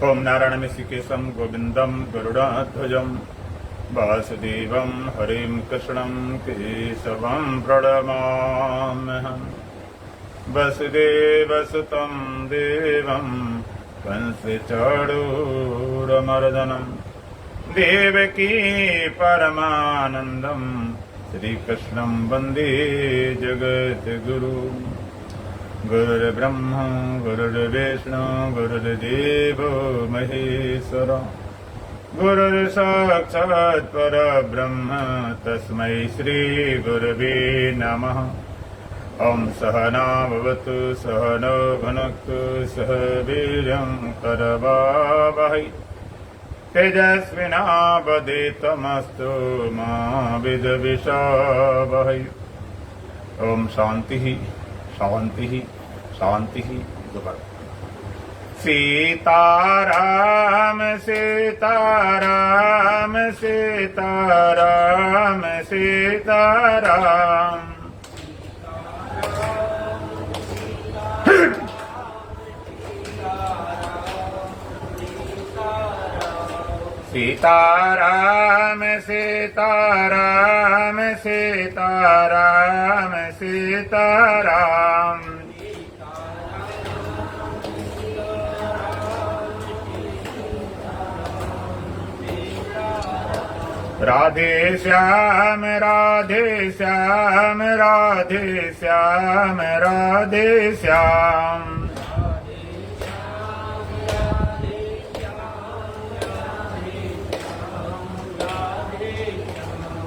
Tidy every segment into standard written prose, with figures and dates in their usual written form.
ओम नारायण ऋषिकेशं गोविंदं गरुडाध्वजं वासुदेवं हरिं कृष्णं केशवं प्रणमाम्यहम्। वसुदेवसुतं देवं कंसचाणूरमर्दनं देवकी परमानन्दं श्रीकृष्णं वन्दे जगद्गुरु। गुरुर्ब्रह्मा गुरुर्विष्णु गुरुर्देवो महेश्वर गुरुर्साक्षात् परब्रह्म तस्मै श्रीगुरवे नमः। ओम सहना भवतु सहनो भुनक्तु सह वीर्यं करवावहै तेजस्विनावधीतमस्तु मा विद्विषावहै। ओम शांति शांति शांति। दोबारा सीताराम सीताराम सीताराम सीताराम सीताराम सीताराम सीताराम सीताराम। राधे श्याम राधे श्याम राधे श्याम राधे श्याम।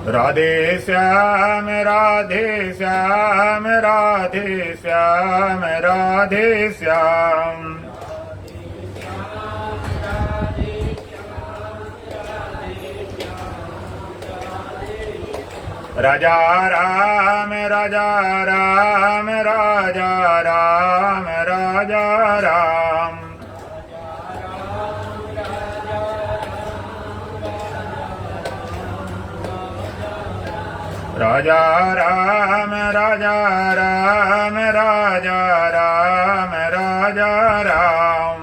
राधे श्याम राधे श्याम राधे श्याम राधे श्याम। राजा राम राजा राम राजा राम राजा राम। राजा राम राजा राम राजा राम राजा राम।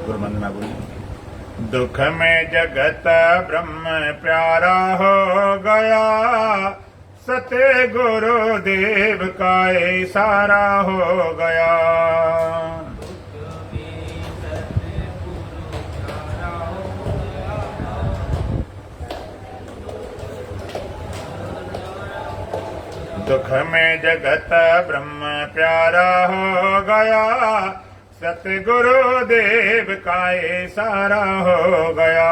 गुरु वंदना बोलिए। दुख में जगत ब्रह्म प्यारा हो गया, सत्य गुरुदेव का इशारा हो गया। दुख में जगत ब्रह्म प्यारा हो गया, सतगुरुदेव का इशारा हो गया।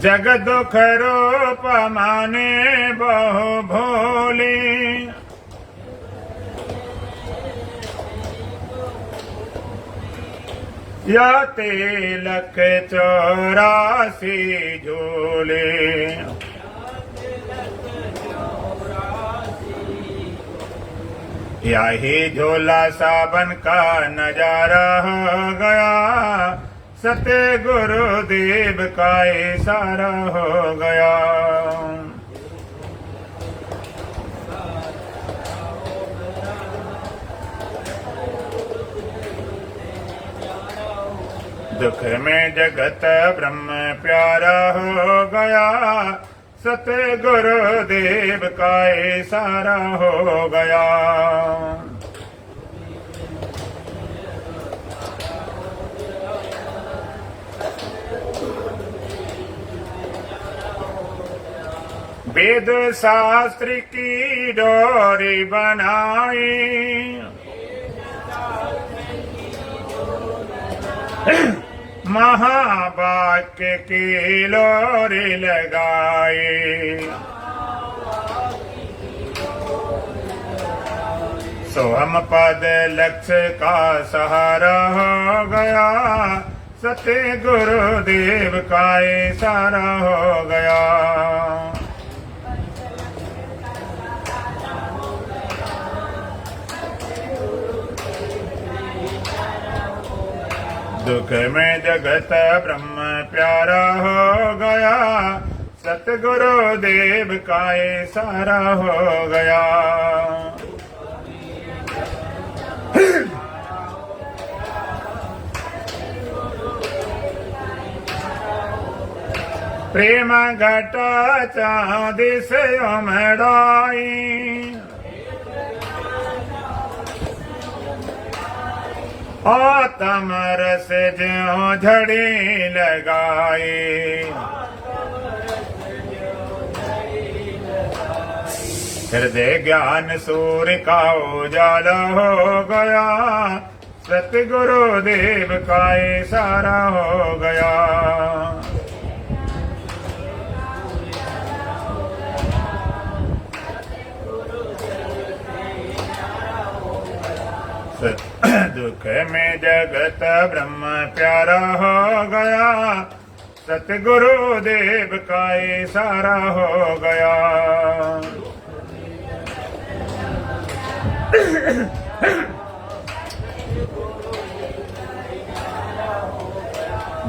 जग दुख रूप माने बहु भोली, या तिलक 84 झोले। यही झोला सावन का नजारा हो गया, सत्य गुरुदेव का इशारा हो गया। दुख में जगत ब्रह्म प्यारा हो गया, सत्य गुरुदेव का इशारा हो गया। वेद शास्त्र की डोरी बनाई, महावाक्य की लोरी लगाई। सोहम पद लक्ष्य का सहारा हो गया, सत्य गुरुदेव का इशारा हो गया। दुख में जगत ब्रह्म प्यारा हो गया, सतगुरु देव का ये सारा हो गया। प्रेम घटा चांदी से उमड़ाई, आत्म रस ज्यों झड़ी लगाई। हृदय ज्ञान सूर्य का उजाला हो गया, सतगुरु देव का ये सारा हो गया। दुख में जगत ब्रह्म प्यारा हो गया, सतगुरु देव का ये सारा हो गया।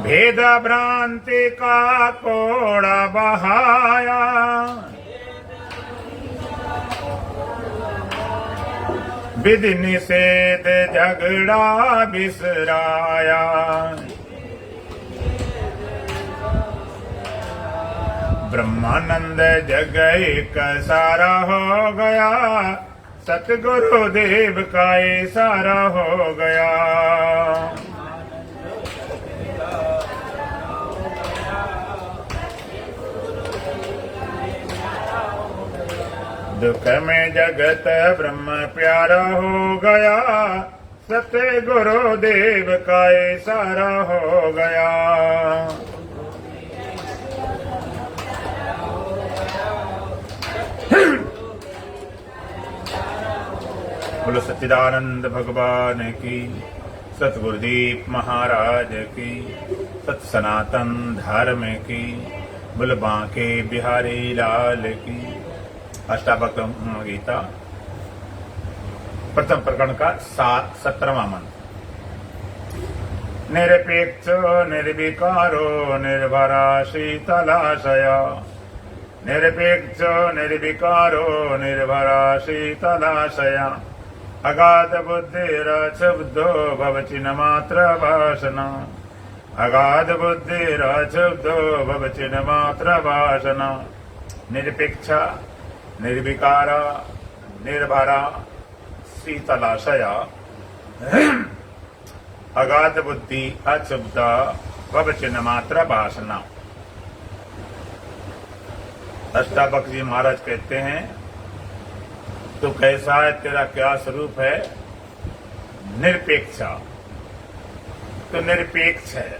भेद भ्रांति का कोड़ा बहाया, विधि निषेध झगड़ा बिसराया। ब्रह्मानंद जग एक सारा हो गया, सतगुरु देव का ये सारा हो गया। दुख में जगत ब्रह्म प्यारा हो गया, सतगुरु देव का ये सारा हो गया। बोलो सच्चिदानंद भगवान की, सतगुरुदीप महाराज की, सत सनातन धर्म की, बोल बांके बिहारी लाल की। अष्टावक्र गीता प्रथम प्रकरण का 17वां मंत्र। निरपेक्षो निर्विकारो निर्भरा शीतलाशया, निरपेक्षो निर्विकारो निर्भरा शीतलाशया। अगाध बुद्धिरक्षुब्धो भवचिन्ह मात्र भाषणा, अगाध बुद्धिरक्षुब्धो भवचिन्ह मात्र भाषणा। निरपेक्षा निर्विकारा निर्भरा शीतलाशया, अगाध बुद्धि अक्षुब्ध वचन मात्र भाषणा। अष्टावक्र जी महाराज कहते हैं, तो कैसा है तेरा क्या स्वरूप है? निरपेक्षा। तो निरपेक्ष है,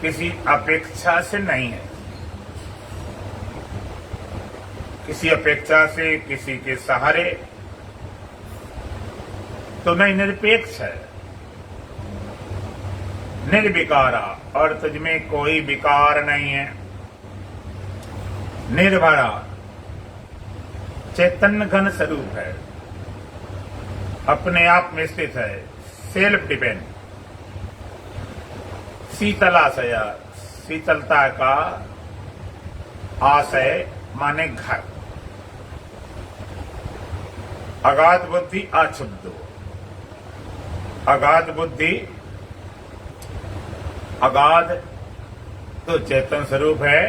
किसी अपेक्षा से नहीं है, किसी अपेक्षा से किसी के सहारे तो नहीं, निरपेक्ष है। निर्विकारा और तुझमें कोई विकार नहीं है। निर्भरा चैतन्य घन स्वरूप है, अपने आप में स्थित है, सेल्फ डिपेंड। शीतलाशया, शीतलता का आशय माने घर। अगाध बुद्धि अक्षुब्धो, अगाध बुद्धि, अगाध तो चेतन स्वरूप है,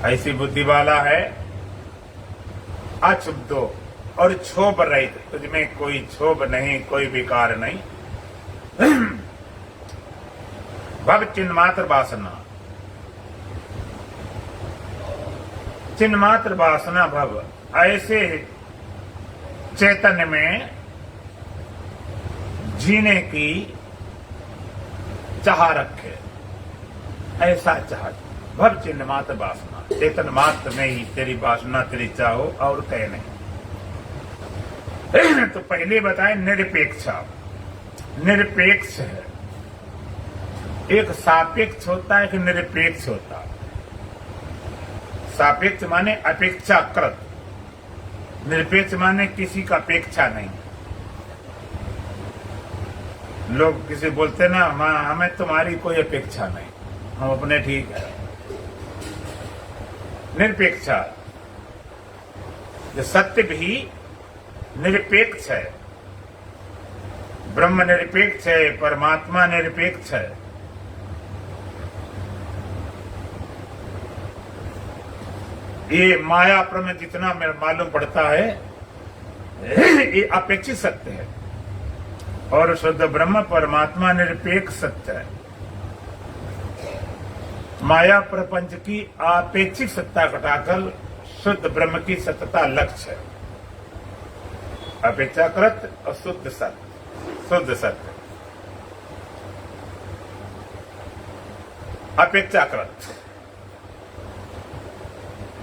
ऐसी बुद्धि वाला है। अक्षुब्धो और क्षोभ रहित, तुझमें कोई क्षोभ नहीं, कोई विकार नहीं। भव चिन्ह मात्र वासना, चिन्ह मात्र वासना भव, ऐसे चैतन्य में जीने की चाह रखे, ऐसा चाह। भव चिन्ह मात्र वासना, चेतन मात्र में ही तेरी वासना, तेरी चाहो, और कहे नहीं। तो पहले बताए निरपेक्षा। निरपेक्ष है, एक सापेक्ष होता है, एक निरपेक्ष होता है। सापेक्ष माने अपेक्षाकृत, निरपेक्ष माने किसी का अपेक्षा नहीं। लोग किसी बोलते ना, हमें तुम्हारी कोई अपेक्षा नहीं, हम अपने ठीक है। निरपेक्षा, जो सत्य भी निरपेक्ष है, ब्रह्म निरपेक्ष है, परमात्मा निरपेक्ष है। ये माया में जितना मेरा मालूम पड़ता है ये अपेक्षित सत्य है, और शुद्ध ब्रह्म परमात्मा निरपेक्ष सत्य है। माया प्रपंच की अपेक्षित सत्ता घटाकर शुद्ध ब्रह्म की सत्यता लक्ष्य है। अपेक्षाकृत और शुद्ध सत्य, शुद्ध सत्य। अपेक्षाकृत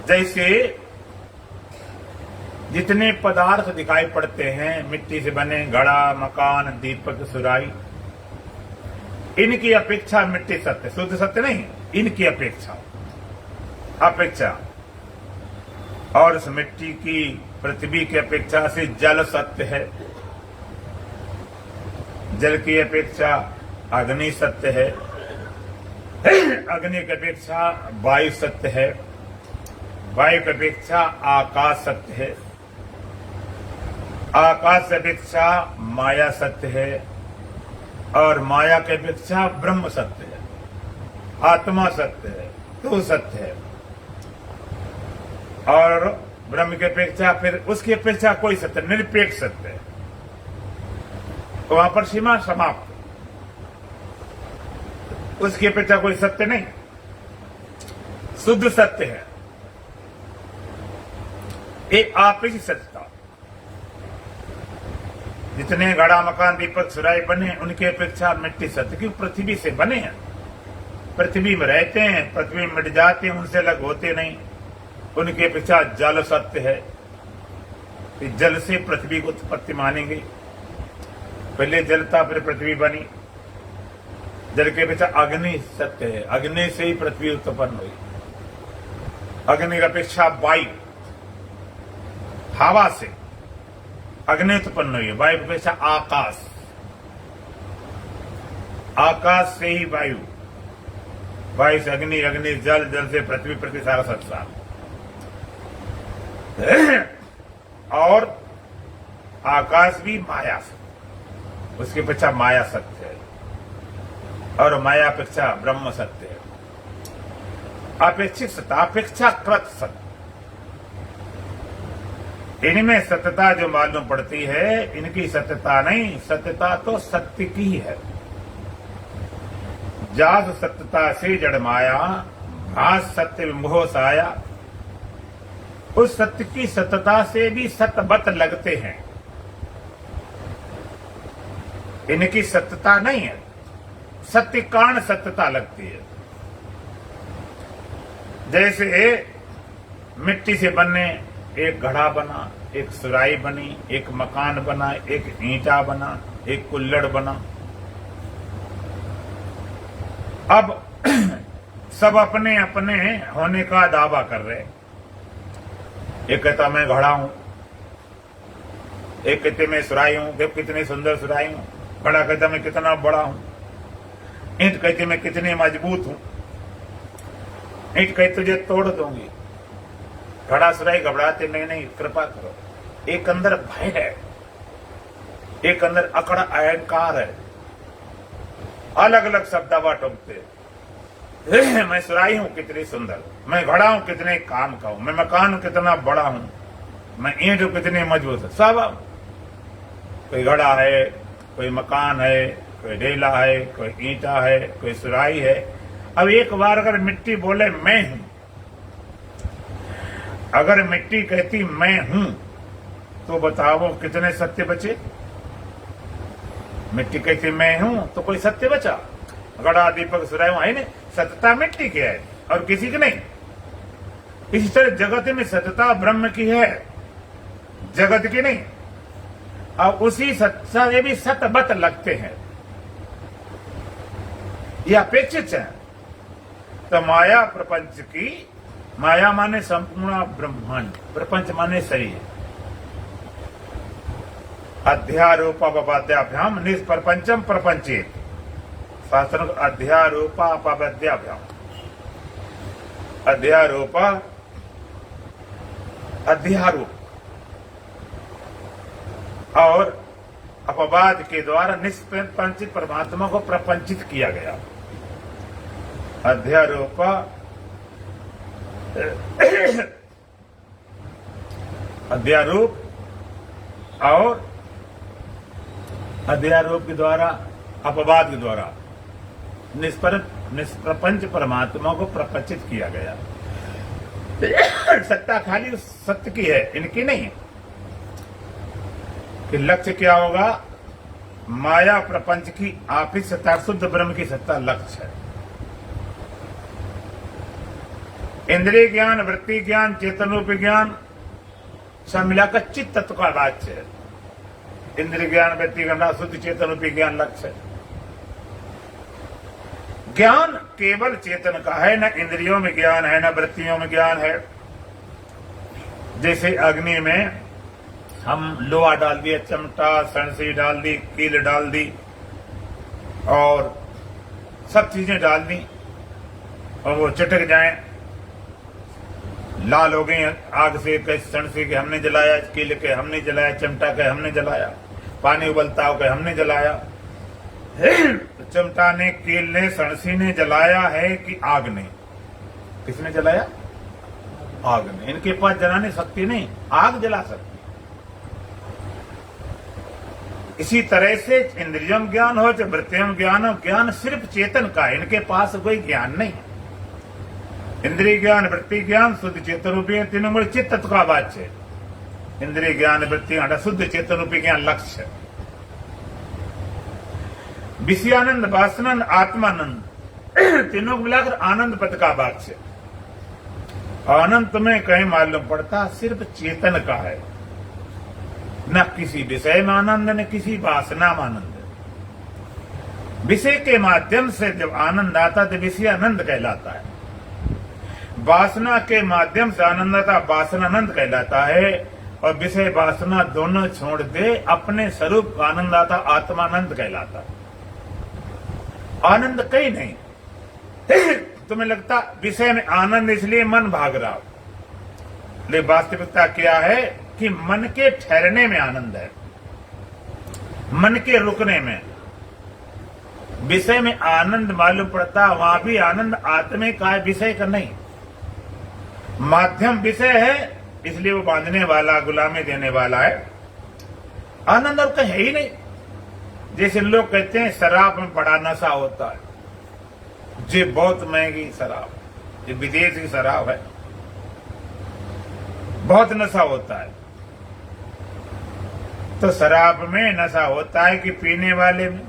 जैसे जितने पदार्थ दिखाई पड़ते हैं, मिट्टी से बने घड़ा, मकान, दीपक, सुराई, इनकी अपेक्षा मिट्टी सत्य, शुद्ध सत्य नहीं, इनकी अपेक्षा अपेक्षा। और उस मिट्टी की, पृथ्वी की अपेक्षा से जल सत्य है, जल की अपेक्षा अग्नि सत्य है, अग्नि की अपेक्षा वायु सत्य है, वायु की अपेक्षा आकाश सत्य है, आकाश की अपेक्षा माया सत्य है, और माया की अपेक्षा ब्रह्म सत्य है, आत्मा सत्य है, तो सत्य है। और ब्रह्म की अपेक्षा फिर उसकी अपेक्षा कोई सत्य, निरपेक्ष सत्य है, तो वहां पर सीमा समाप्त। उसकी अपेक्षा कोई सत्य नहीं, शुद्ध सत्य है, एक अपेक्षित सत्यता। जितने घड़ा, मकान, दीपक, सुराई बने, उनकी अपेक्षा मिट्टी सत्य, क्योंकि पृथ्वी से बने हैं, पृथ्वी में रहते हैं, पृथ्वी में मिट जाते हैं, उनसे अलग होते नहीं। उनकी अपेक्षा जल सत्य है, जल से पृथ्वी को उत्पत्ति मानेंगे, पहले जल था फिर पृथ्वी बनी। जल की अपेक्षा अग्नि सत्य है, अग्नि से ही पृथ्वी उत्पन्न हुई। अग्नि की अपेक्षा वायु, हवा से अग्नि उत्पन्न हुई है। वायु की अपेक्षा आकाश, आकाश से ही वायु, वायु से अग्नि, अग्नि जल, जल से पृथ्वी, पृथ्वी सारा संसार। और आकाश भी माया से, उसकी अपेक्षा माया सत्य है, और माया अपेक्षा ब्रह्म सत्य है। अपेक्षित सत्य, अपेक्षाकृत सत्य, इनमें सत्यता जो मालूम पड़ती है, इनकी सत्यता नहीं, सत्यता तो सत्य की है। जास सत्यता से जड़ माया, भास सत्य विमोह साया। उस सत्य की सत्यता से भी सतबत लगते हैं, इनकी सत्यता नहीं है, सत्य कारण सत्यता लगती है। जैसे मिट्टी से बनने एक घड़ा बना, एक सुराई बनी, एक मकान बना, एक ईंटा बना, एक कुल्हड़ बना। अब सब अपने अपने होने का दावा कर रहे। एक कहता मैं घड़ा हूं, एक कहते मैं सुराई हूं, देख कितनी सुंदर सुराई हूं। घड़ा कहता मैं कितना बड़ा हूं। ईंट कहती मैं कितनी मजबूत हूं। ईंट कहती तुझे तोड़ दूंगी। घड़ा सुराई घबराते नहीं, कृपा करो। एक अंदर भय है, एक अंदर अकड़ अहंकार है। अलग अलग शब्दावा टोकते। मैं सुराई हूं कितनी सुंदर, मैं घड़ा हूं कितने काम का हूं, मैं मकान हूं कितना बड़ा हूं, मैं ईंट हूं कितनी मजबूत है। सब कोई घड़ा है, कोई मकान है, कोई ढेला है, कोई ईंटा है, कोई सुराई है। अब एक बार अगर मिट्टी बोले मैं हूं, अगर मिट्टी कहती मैं हूं, तो बताओ कितने सत्य बचे। मिट्टी कहती मैं हूं तो कोई सत्य बचा। घड़ा, दीपक, सुराई है नहीं, सत्यता मिट्टी की है और किसी की नहीं। इसी तरह जगत में सत्यता ब्रह्म की है, जगत की नहीं। और उसी सत्ता से भी सतबत लगते हैं, ये अपेक्षित है। तो माया प्रपंच की, माया माने संपूर्ण ब्रह्मांड, प्रपंच माने शरीर। अध्यारोपापद्याभ्याम निष्प्रपंचम प्रपंचेत। शास्त्र अध्यारोपापद्याभ्याम, अध्यारोपा अध्यारोप और अपवाद के द्वारा निष्प्रपंचित परमात्मा को प्रपंचित किया गया। अध्यारोपा अध्यारोप और अध्यारोप के द्वारा, अपवाद के द्वारा निष्प्रपंच परमात्मा को प्रपंचित किया गया। सत्ता खाली उस सत्य की है, इनकी नहीं है। कि लक्ष्य क्या होगा? माया प्रपंच की आपसी सत्ता, शुद्ध ब्रह्म की सत्ता लक्ष्य है। इंद्रिय ज्ञान, वृत्ति ज्ञान, चेतन रूपी ज्ञान सब मिलाकर चित्त तत्व का वाच्य है। इंद्रिय ज्ञान, वृत्ति ज्ञान, शुद्ध चेतन रूपी ज्ञान लक्ष्य है। ज्ञान केवल चेतन का है, न इंद्रियों में ज्ञान है, न वृत्तियों में ज्ञान है। जैसे अग्नि में हम लोहा डाल दिया, चमटा, सणसी डाल दी, कील डाल दी और सब चीजें डाल दी और वो चटक जाएं, लाल हो गई आग से, कैसे सणसी के हमने जलाया, कील के हमने जलाया, चमटा के हमने जलाया, पानी उबलता हो के हमने जलाया। चमटा ने, कील ने, सणसी ने जलाया है कि आग ने? किसने जलाया? आग ने। इनके पास जलाने शक्ति नहीं, आग जला सकती। इसी तरह से इंद्रियम ज्ञान हो चाहे वृत्तियम ज्ञान हो, ज्ञान सिर्फ चेतन का है, इनके पास कोई ज्ञान नहीं। इंद्रिय ज्ञान, वृत्ति ज्ञान, शुद्ध चेतन रूपी तीनों बड़े चित्त तत्व का वाच्य है। इंद्रिय ज्ञान, वृत्ति ज्ञान, शुद्ध चेतन रूपी ज्ञान लक्ष्य है। विषयानंद, वासनानंद, आत्मानंद तीनों को मिलाकर आनंद पद का वाच्य। आनंद तुम्हें कहीं मालूम पड़ता सिर्फ चेतन का है, न किसी विषय में आनंद, न किसी वासना में आनंद। विषय के माध्यम से जब आनंद आता तो विषय आनंद कहलाता है, वासना के माध्यम से आनंद आता वासनानंद कहलाता है, और विषय वासना दोनों छोड़ दे अपने स्वरूप का आनंद आता आत्मानंद कहलाता है। आनंद कहीं नहीं। तुम्हें लगता विषय में आनंद इसलिए मन भाग रहा, लेकिन वास्तविकता क्या है कि मन के ठहरने में आनंद है, मन के रुकने में। विषय में आनंद मालूम पड़ता, वहां भी आनंद आत्मे का है, विषय का नहीं। माध्यम विषय है इसलिए वो बांधने वाला, गुलामी देने वाला है। आनंद और कहीं है ही नहीं। जैसे लोग कहते हैं शराब में बड़ा नशा होता है, ये बहुत महंगी शराब, ये विदेशी शराब है, बहुत नशा होता है। तो शराब में नशा होता है कि पीने वाले में?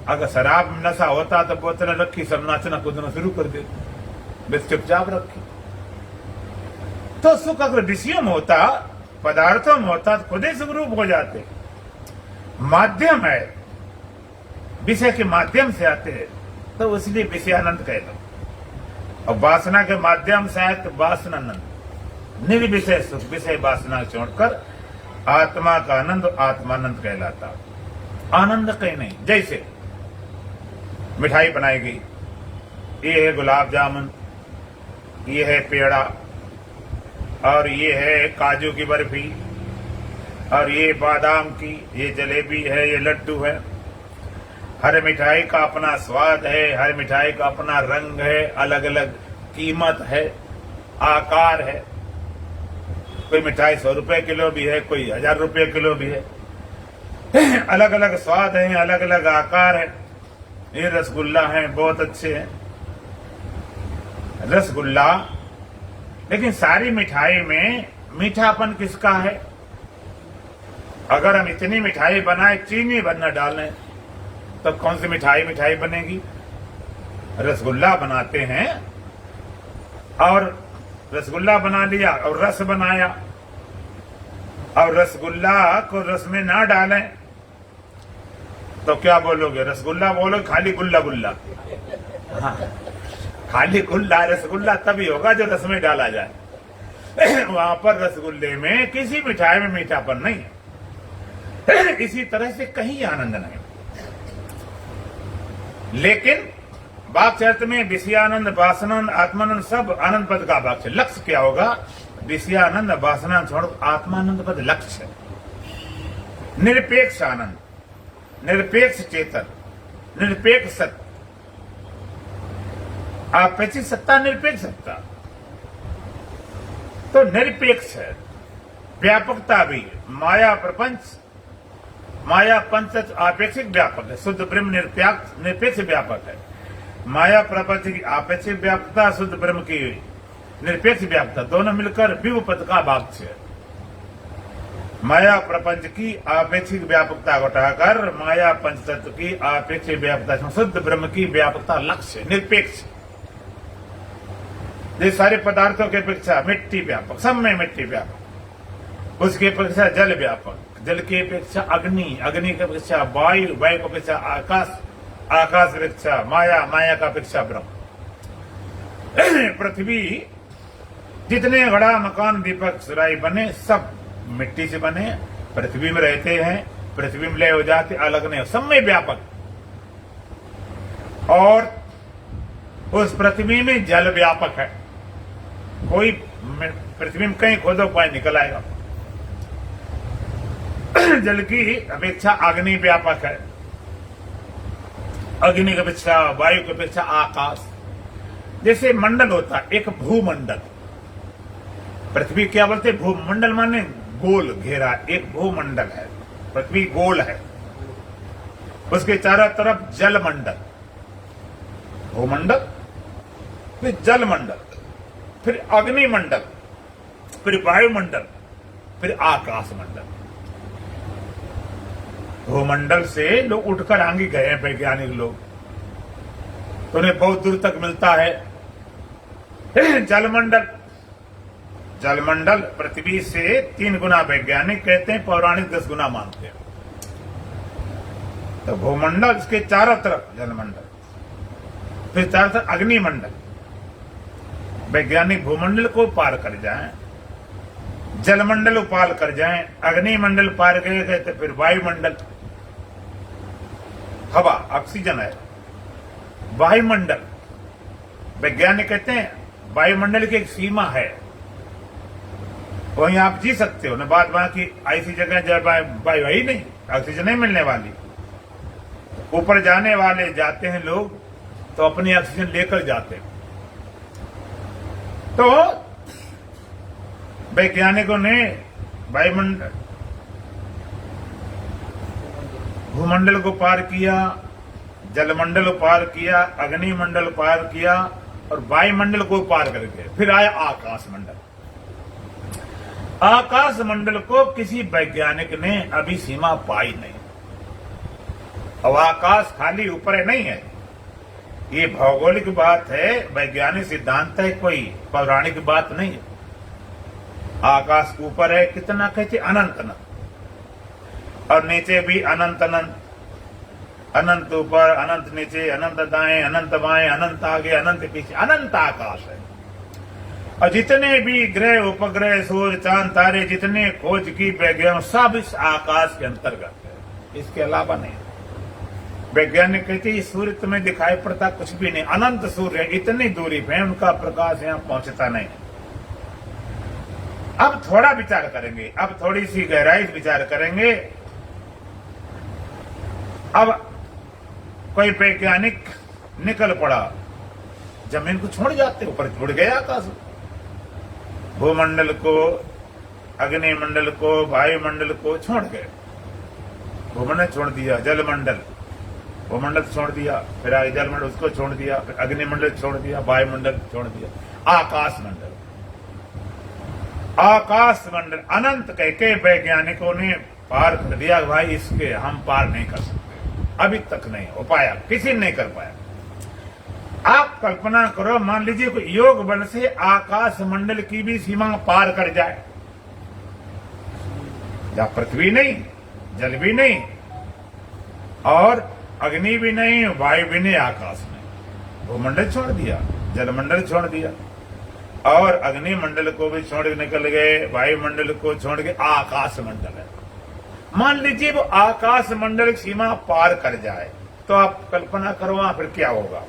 अगर शराब में नशा होता तो बोतल रखी, सब नाचना कूदना शुरू कर देते, बस चुपचाप रखी। तो सुख अगर विषयों में होता, पदार्थों में होता तो खुद ही सुखरूप हो जाते। माध्यम है, विषय के माध्यम से आते हैं तो इसलिए विषयानंद कह दो, और वासना के माध्यम से आए तो वासनानंद। निर्विषय सुख, विषय वासना छोड़कर आत्मा का आनंद आत्मानंद कहलाता। आनंद कहीं नहीं। जैसे मिठाई बनाई गई, ये है गुलाब जामुन, ये है पेड़ा, और ये है काजू की बर्फी, और ये बादाम की, ये जलेबी है, ये लड्डू है। हर मिठाई का अपना स्वाद है, हर मिठाई का अपना रंग है, अलग अलग कीमत है, आकार है। कोई मिठाई 100 रुपए किलो भी है, कोई 1000 रुपए किलो भी है। अलग अलग स्वाद है, अलग अलग आकार है। ये रसगुल्ला है, बहुत अच्छे हैं रसगुल्ला। लेकिन सारी मिठाई में मीठापन किसका है? अगर हम इतनी मिठाई बनाए, चीनी न डालें, तो कौन सी मिठाई बनेगी? रसगुल्ला बनाते हैं, और रसगुल्ला बना लिया और रस बनाया, और रसगुल्ला को रस में ना डालें तो क्या बोलोगे? रसगुल्ला बोलोगे, खाली गुल्ला गुल्ला। हाँ, खाली गुल्ला रसगुल्ला तभी होगा जो रस में डाला जाए। वहां पर रसगुल्ले में, किसी मिठाई में मीठापन नहीं है। इसी तरह से कहीं आनंद नहीं। लेकिन वाक्चरित्र में विषयानंद, वासनानंद, आत्मानंद सब आनंद पद का वाक्य। लक्ष्य क्या होगा? विषयानंद, वासनानंद छोड़ आत्मानंद पद लक्ष्य है। निरपेक्ष आनंद, निरपेक्ष चेतन, निरपेक्ष सत्य, अपेक्षित सत्ता, निरपेक्ष सत्ता। तो निरपेक्ष है, व्यापकता भी। माया प्रपंच, माया पंच आपेक्षिक व्यापक है, शुद्ध ब्रह्म निरपेक्ष व्यापक है। माया प्रपंच की आपेक्षिक व्यापकता, शुद्ध ब्रह्म की निरपेक्ष व्यापकता, दोनों मिलकर विभु पद का वाक्य है। माया प्रपंच की आपेक्षिक व्यापकता घटाकर माया पंच तत्व की आपेक्षिक व्यापकता, शुद्ध ब्रह्म की व्यापकता लक्ष्य, निरपेक्ष। ये सारे पदार्थों की अपेक्षा मिट्टी व्यापक, सब में मिट्टी व्यापक, उसकी अपेक्षा जल व्यापक, जल की अपेक्षा अग्नि, अग्नि की अपेक्षा वायु, वायु की अपेक्षा आकाश, आकाश की अपेक्षा माया, माया का अपेक्षा ब्रह्म। पृथ्वी जितने घड़ा मकान दीपक सुराई बने सब मिट्टी से बने, पृथ्वी में रहते हैं, पृथ्वी में लय हो जाते, अलग नहीं, सब में व्यापक। और उस पृथ्वी में जल व्यापक है, कोई पृथ्वी में कहीं खोदो पानी निकल आएगा। जल की अपेक्षा अग्नि व्यापक है, अग्नि की अपेक्षा वायु की अपेक्षा आकाश। जैसे मंडल होता है, एक भूमंडल, पृथ्वी क्या बोलते? भूमंडल माने गोल घेरा, एक भूमंडल है, पृथ्वी गोल है, उसके चारों तरफ जलमंडल, भूमंडल, फिर जलमंडल, फिर अग्निमंडल, फिर वायुमंडल, फिर आकाश मंडल। भूमंडल से लोग उठकर आगे गए हैं वैज्ञानिक लोग, तो उन्हें बहुत दूर तक मिलता है जलमंडल। जलमंडल पृथ्वी से 3 गुना वैज्ञानिक कहते हैं, पौराणिक 10 गुना मानते हैं। तो भूमंडल, इसके चारों तरफ जलमंडल, फिर चारों तरफ अग्निमंडल। वैज्ञानिक भूमंडल को पार कर जाएं, जलमंडल पार कर जाएं, अग्निमंडल पार कर गए तो फिर वायुमंडल, हवा ऑक्सीजन है। वायुमंडल, वैज्ञानिक कहते हैं वायुमंडल की एक सीमा है, वहीं आप जी सकते हो ना। बात वहां की ऐसी जगह जब वायु ही नहीं, ऑक्सीजन नहीं मिलने वाली। ऊपर जाने वाले जाते हैं लोग तो अपनी ऑक्सीजन लेकर जाते हैं। तो वैज्ञानिकों ने वायुमंडल, भूमंडल को पार किया, जलमंडल को पार किया, अग्निमंडल पार किया और वायुमंडल को पार करके फिर आया आकाश मंडल। आकाश मंडल को किसी वैज्ञानिक ने अभी सीमा पाई नहीं। अब आकाश खाली ऊपर नहीं है, ये भौगोलिक बात है, वैज्ञानिक सिद्धांत है, कोई पौराणिक बात नहीं है। आकाश ऊपर है, कितना कहते? अनंत अनंत, और नीचे भी अनंत अनंत, अनंत ऊपर, अनंत नीचे, अनंत दाएं, अनंत बाएं, अनंत आगे, अनंत पीछे, अनंत आकाश है। और जितने भी ग्रह, उपग्रह, सूर्य, चांद, तारे, जितने खोज की वैज्ञानिक, सब इस आकाश के अंतर्गत है, इसके अलावा नहीं। वैज्ञानिक कहते हैं सूर्य तुम्हें दिखाई पड़ता कुछ भी नहीं, अनंत सूर्य है, इतनी दूरी पे उनका प्रकाश यहां पहुंचता नहीं। अब थोड़ा विचार करेंगे, अब थोड़ी सी गहराई से विचार करेंगे। अब कोई वैज्ञानिक निकल पड़ा, जमीन को छोड़ जाते, ऊपर छोड़ गया आकाश, भूमंडल को, अग्निमंडल को, वायुमंडल को छोड़ गए। भूमंडल छोड़ दिया, जलमंडल, भूमंडल छोड़ दिया, फिर आगे जलमंडल उसको छोड़ दिया, फिर अग्निमंडल छोड़ दिया, वायुमंडल छोड़ दिया, आकाश मंडल। आकाश मंडल अनंत कह के वैज्ञानिकों ने पार कर दिया। भाई इसके हम पार नहीं कर सकते, अभी तक नहीं हो पाया, किसी ने नहीं कर पाया। आप कल्पना करो, मान लीजिए कोई योग बल से आकाश मंडल की भी सीमा पार कर जाए, जहां पृथ्वी नहीं, जल भी नहीं, और अग्नि भी नहीं, वायु भी नहीं, आकाश नहीं, भूमंडल छोड़ दिया, जलमंडल छोड़ दिया, और अग्निमंडल को भी छोड़ के निकल गए, वायुमंडल को छोड़ के आकाश मंडल है। मान लीजिए वो आकाश मंडल की सीमा पार कर जाए, तो आप कल्पना करो वहां फिर क्या होगा।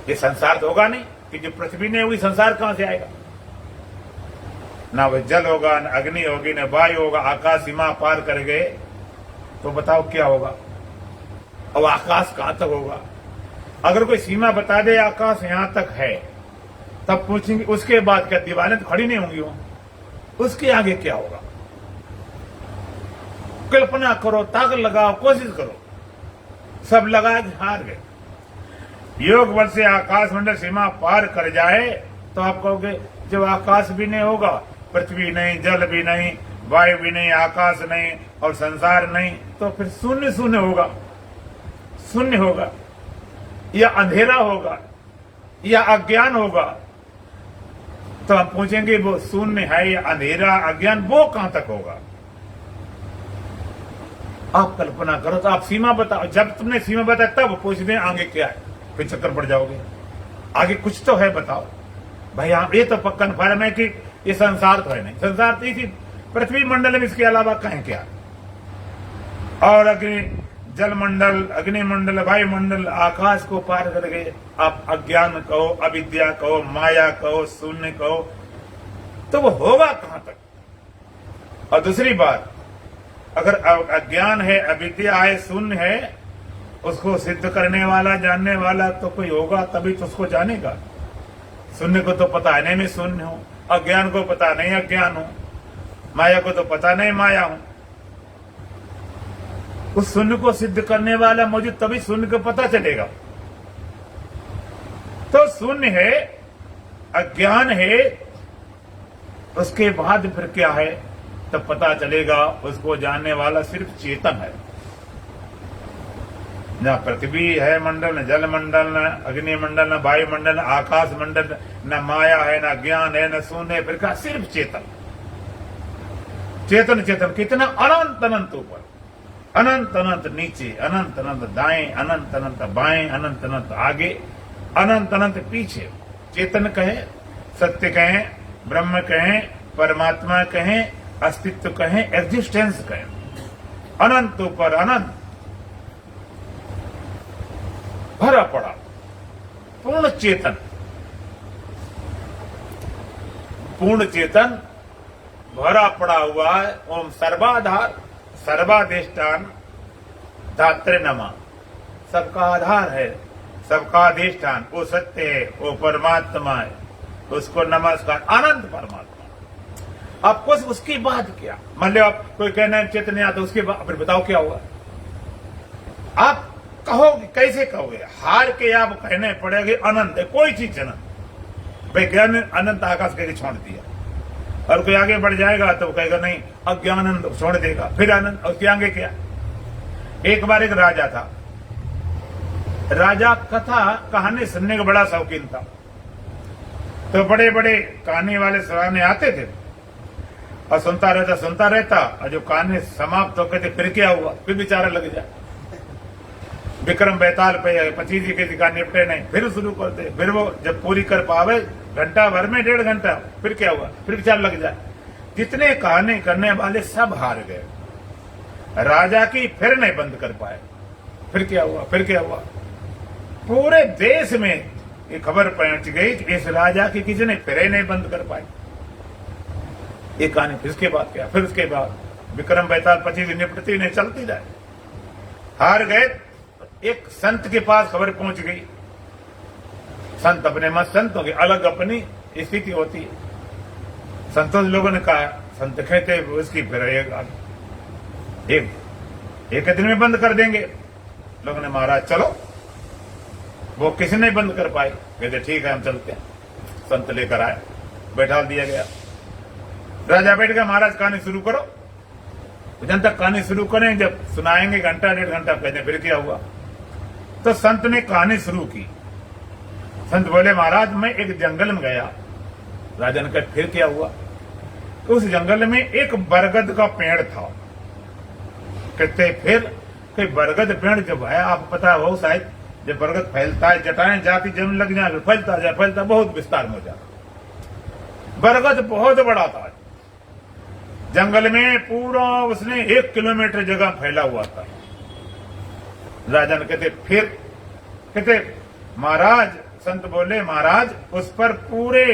ये संसार तो होगा नहीं, कि जो पृथ्वी नहीं होगी संसार कहां से आएगा। ना वह जल होगा, न अग्नि होगी, न वायु होगा। आकाश सीमा पार कर गए तो बताओ क्या होगा। अब आकाश कहां तक होगा। अगर कोई सीमा बता दे आकाश यहां तक है, तब पूछेंगे उसके बाद क्या दीवारें तो खड़ी नहीं होंगी वहां, उसके आगे क्या होगा। कल्पना करो, ताकत लगाओ, कोशिश करो, सब लगा के हार गए। योग बल से आकाश मंडल सीमा पार कर जाए तो आप कहोगे जब आकाश भी नहीं होगा, पृथ्वी नहीं, जल भी नहीं, वायु भी नहीं, आकाश नहीं और संसार नहीं, तो फिर शून्य शून्य होगा। शून्य होगा या अंधेरा होगा या अज्ञान होगा। तो हम पूछेंगे वो शून्य है या अंधेरा अज्ञान, वो कहां तक होगा। आप कल्पना करो, तो आप सीमा बताओ। जब तुमने सीमा बताया तब पूछ दें आगे क्या है, फिर चक्कर पड़ जाओगे। आगे कुछ तो है बताओ भाई। ये तो पक्का कन्फर्म है कि ये संसार तो है नहीं। संसार तो इसी पृथ्वी मंडल में, इसके अलावा कहीं क्या। और अग्नि जल मंडल, अग्नि मंडल, वायुमंडल, आकाश को पार कर गए। आप अज्ञान कहो, अविद्या कहो, माया कहो, शून्य कहो, तो वो होगा कहां तक। और दूसरी बात, अगर अज्ञान है, अविद्या है, शून्य है, उसको सिद्ध करने वाला, जानने वाला तो कोई होगा, तभी तो उसको जानेगा। शून्य को तो पता नहीं मैं शून्य हूं, अज्ञान को पता नहीं अज्ञान हूं, माया को तो पता नहीं माया हूं। उस शून्य को सिद्ध करने वाला मौजूद, तभी शून्य को पता चलेगा। तो शून्य है, अज्ञान है, उसके बाद फिर क्या है तब पता चलेगा। उसको जानने वाला सिर्फ चेतन है। न पृथ्वी है मंडल, न जल मंडल, न अग्नि मंडल, न वायु मंडल, न आकाश मंडल, न माया है, न ज्ञान है, न शून्य है, फिर क्या सिर्फ चेतन। चेतन चेतन कितना अनंत अनंत ऊपर, अनंत अनंत नीचे, अनंत अनंत दाएं, अनंत अनंत बाएं, अनंत अनंत आगे, अनंत अनंत पीछे। चेतन कहें, सत्य कहें, ब्रह्म कहें, परमात्मा कहें, अस्तित्व कहें, एग्जिस्टेंस कहें, अनंत ऊपर अनंत भरा पड़ा पूर्ण चेतन। पूर्ण चेतन भरा पड़ा हुआ है। ओम सर्वाधार सर्वाधिष्ठान धात्र नमा, सबका आधार है, सबका अधिष्ठान, वो सत्य है, वो परमात्मा है, उसको नमस्कार। अनंत परमात्मा। आपको उसकी बात क्या, मान लो आप कोई कहना है चेतन आता, उसके बाद फिर बताओ क्या हुआ। आप कहोगे, कैसे कहोगे। हार के आप कहने पड़ेगे अनंत है, कोई चीज अनंत। भाई ज्ञान अनंत आकाश कह छोड़ दिया, और कोई आगे बढ़ जाएगा तो कहेगा नहीं अज्ञानंद छोड़ देगा, फिर आनंद। उसके आगे क्या। एक बार एक राजा था। राजा कथा कहानी सुनने का बड़ा शौकीन था। तो बड़े बड़े कहानी वाले सुनाने आते थे और सुनता रहता। और जो कहानी समाप्त होकर थे फिर क्या हुआ, फिर बेचारा लग जाए। विक्रम बेताल पे 25 जी के कहानी निपटे नहीं, फिर शुरू करते। फिर वो जब पूरी कर पावे घंटा भर में, 1.5 घंटा, फिर क्या हुआ, फिर बेचारा लग जाए। जितने कहानी करने वाले सब हार गए। राजा की फिर नहीं बंद कर पाए। फिर क्या हुआ, फिर क्या हुआ। पूरे देश में ये खबर पहुंच गई कि इस राजा की किसी ने फिर नहीं बंद कर पाई ये कहानी। फिर उसके बाद क्या, फिर उसके बाद विक्रम बेताल 25 निपटती नहीं, चलती जाए। हार गए। एक संत के पास खबर पहुंच गई। संत अपने मत संत होंगे, अलग अपनी स्थिति होती है। संतों लोगों ने कहा, संत कहते उसकी फिर एक दिन में बंद कर देंगे। लोगों ने महाराज चलो, वो किसी ने बंद कर पाए। कहते ठीक है हम चलते हैं। संत लेकर आए, बैठा दिया गया। राजा बैठ गया, महाराज कहानी शुरू करो। जब तक कहानी शुरू करें, जब सुनाएंगे घंटा 1.5 घंटा, कहते फिर क्या हुआ। तो संत ने कहानी शुरू की। संत बोले महाराज मैं एक जंगल में गया। राजा ने कहा फिर क्या हुआ। तो उस जंगल में एक बरगद का पेड़ था। कहते फिर कोई बरगद पेड़ जब है, आप पता हो शायद, जब बरगद फैलता है, जटाएं जाती जमीन लग जाए, फैलता जाए, फैलता बहुत विस्तार में हो जाता। बरगद बहुत बड़ा था। जंगल में पूरा उसने 1 किलोमीटर जगह फैला हुआ था। राजा ने कहते महाराज, संत बोले महाराज, उस पर पूरे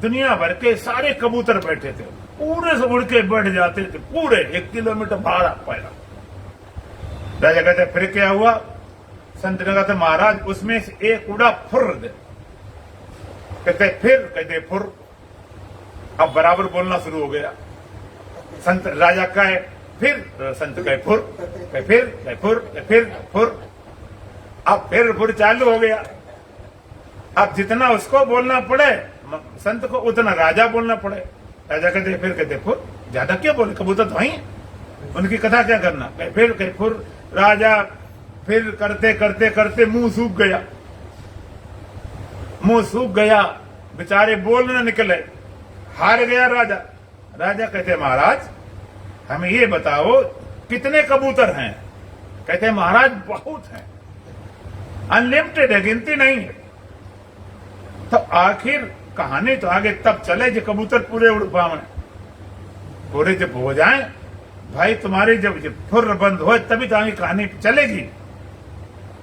दुनिया भर के सारे कबूतर बैठे थे, पूरे से उड़ के बैठ जाते थे, पूरे 1 किलोमीटर बाहर फैला। राजा कहते फिर क्या हुआ? संत ने कहते महाराज, उसमें से एक उड़ा फुर दे। कहते फुर। अब बराबर बोलना शुरू हो गया। संत राजा कहे फिर, संत कहे फुर, कहे फिर, कहे फुर, कहे फिर फुर। अब फिर फुर चालू हो गया। अब जितना उसको बोलना पड़े संत को, उतना राजा बोलना पड़े। राजा कहते फुर, ज्यादा क्यों बोले, कबूतर तो वहीं, उनकी कथा क्या करना। कहे फुर। राजा फिर करते करते करते मुंह सूख गया, बेचारे बोल न निकले, हार गया राजा। राजा कहते महाराज, हमें ये बताओ कितने कबूतर हैं? कहते महाराज बहुत हैं, अनलिमिटेड है, गिनती नहीं है। तो आखिर कहानी तो आगे तब चले जो कबूतर पूरे उड़ पावे, पूरे जब हो जाए भाई, तुम्हारी जब फुर्र बंद हो तभी तो आगे कहानी चलेगी।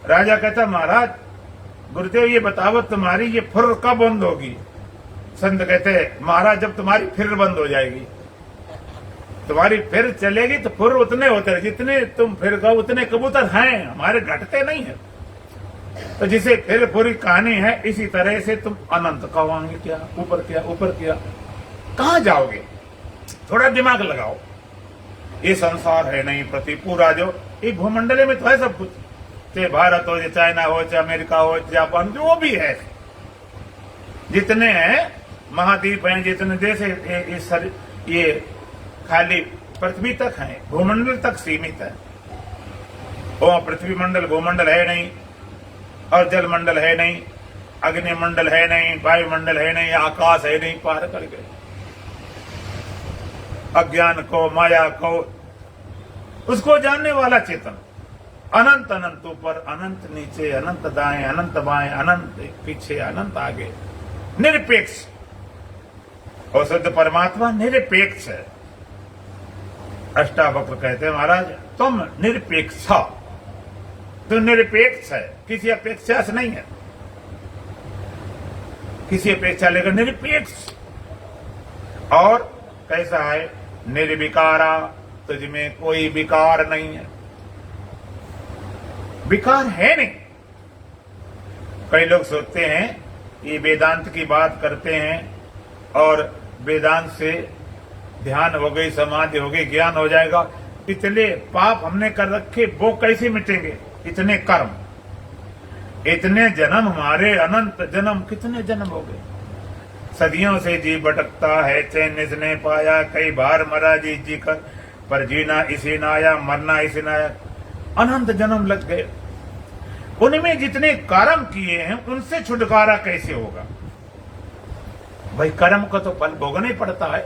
राजा कहता महाराज, गुरुदेव ये बताओ तुम्हारी ये फुर्र कब बंद होगी? संत कहते महाराज, जब तुम्हारी फिर बंद हो जाएगी, तुम्हारी फिर चलेगी तो फुर्र उतने होते हैं जितने तुम फिर कहो, उतने कबूतर हैं, हमारे घटते नहीं है। तो जिसे फिर पूरी कहानी है, इसी तरह से तुम अनंत कहोगे क्या, ऊपर क्या, कहां जाओगे? थोड़ा दिमाग लगाओ। ये संसार है नहीं प्रति पूरा, जो ये भूमंडल में तो है सब कुछ, चाहे भारत हो, चाहे चाइना हो, चाहे अमेरिका हो, जापान, जो भी है, जितने हैं महाद्वीप हैं, जितने देश है, ये खाली पृथ्वी तक है, भूमंडल तक सीमित है। वो पृथ्वी मंडल भूमंडल है नहीं, और जल मंडल है नहीं, अग्निमंडल है नहीं, वायुमंडल है नहीं, आकाश है नहीं, पार कर गए। अज्ञान को, माया को, उसको जानने वाला चेतन, अनंत अनंत ऊपर, अनंत नीचे, अनंत दाएं, अनंत बाएं, अनंत पीछे, अनंत आगे, निरपेक्ष। और शुद्ध परमात्मा निरपेक्ष है। अष्टावक्र कहते महाराज, तुम निरपेक्ष हो, तुम निरपेक्ष है, किसी अपेक्षा से नहीं है, किसी अपेक्षा लेकर निरपेक्ष। और कैसा है? निर्विकारा, तुझमें कोई विकार नहीं है, विकार है नहीं। कई लोग सोचते हैं ये वेदांत की बात करते हैं और वेदांत से ध्यान हो गई, समाधि हो गई, ज्ञान हो जाएगा। इतने पाप हमने कर रखे, वो कैसे मिटेंगे? इतने कर्म, इतने जन्म, हमारे अनंत जन्म, कितने जन्म हो गए? सदियों से जी भटकता है, चैन इसने पाया, कई बार मरा जी कर, पर जीना इसी ना आया, मरना इसी ना आया। अनंत जन्म लग गए, उनमें जितने कर्म किए हैं उनसे छुटकारा कैसे होगा? भाई कर्म का तो फल भोगना ही पड़ता है।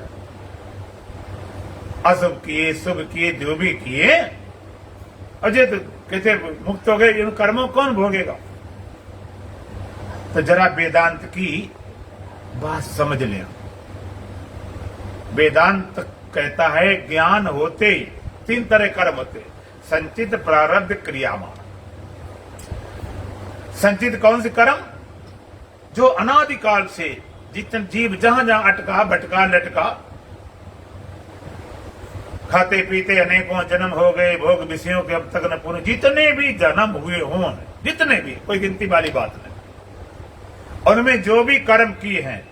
अशुभ किए, शुभ किए, जो भी किए, अजय तो कहते मुक्त हो गए, इन कर्मों कौन भोगेगा? तो जरा वेदांत की बात समझ लें। वेदांत कहता है ज्ञान होते ही 3 तरह कर्म होते, संचित, प्रारब्ध, क्रियामान। संचित कौन से कर्म? जो अनादिकाल से जितने जीव जहां जहां अटका, भटका, लटका, खाते पीते अनेकों जन्म हो गए, भोग विषयों के अब तक न पूर्ण, जितने भी जन्म हुए हों, जितने भी, कोई गिनती वाली बात नहीं, उनमें जो भी कर्म किए हैं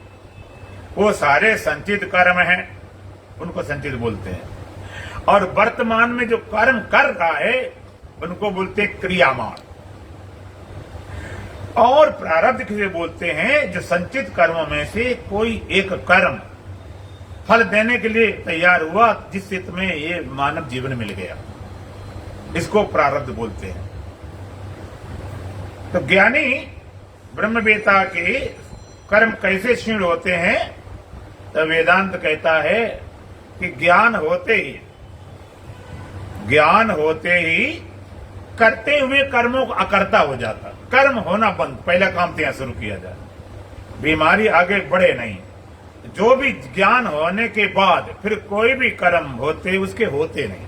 वो सारे संचित कर्म हैं, उनको संचित बोलते हैं। और वर्तमान में जो कर्म कर रहा है उनको बोलते हैं क्रियामान। और प्रारब्ध किसे बोलते हैं? जो संचित कर्मों में से कोई एक कर्म फल देने के लिए तैयार हुआ, जिससे तुम्हें ये मानव जीवन मिल गया, इसको प्रारब्ध बोलते हैं। तो ज्ञानी ब्रह्मवेता के कर्म कैसे क्षीण होते हैं? तो वेदांत कहता है कि ज्ञान होते ही करते हुए कर्मों को अकर्ता हो जाता, कर्म होना बंद, पहला काम तो यहां शुरू किया जाए, बीमारी आगे बढ़े नहीं, जो भी ज्ञान होने के बाद फिर कोई भी कर्म होते उसके होते नहीं,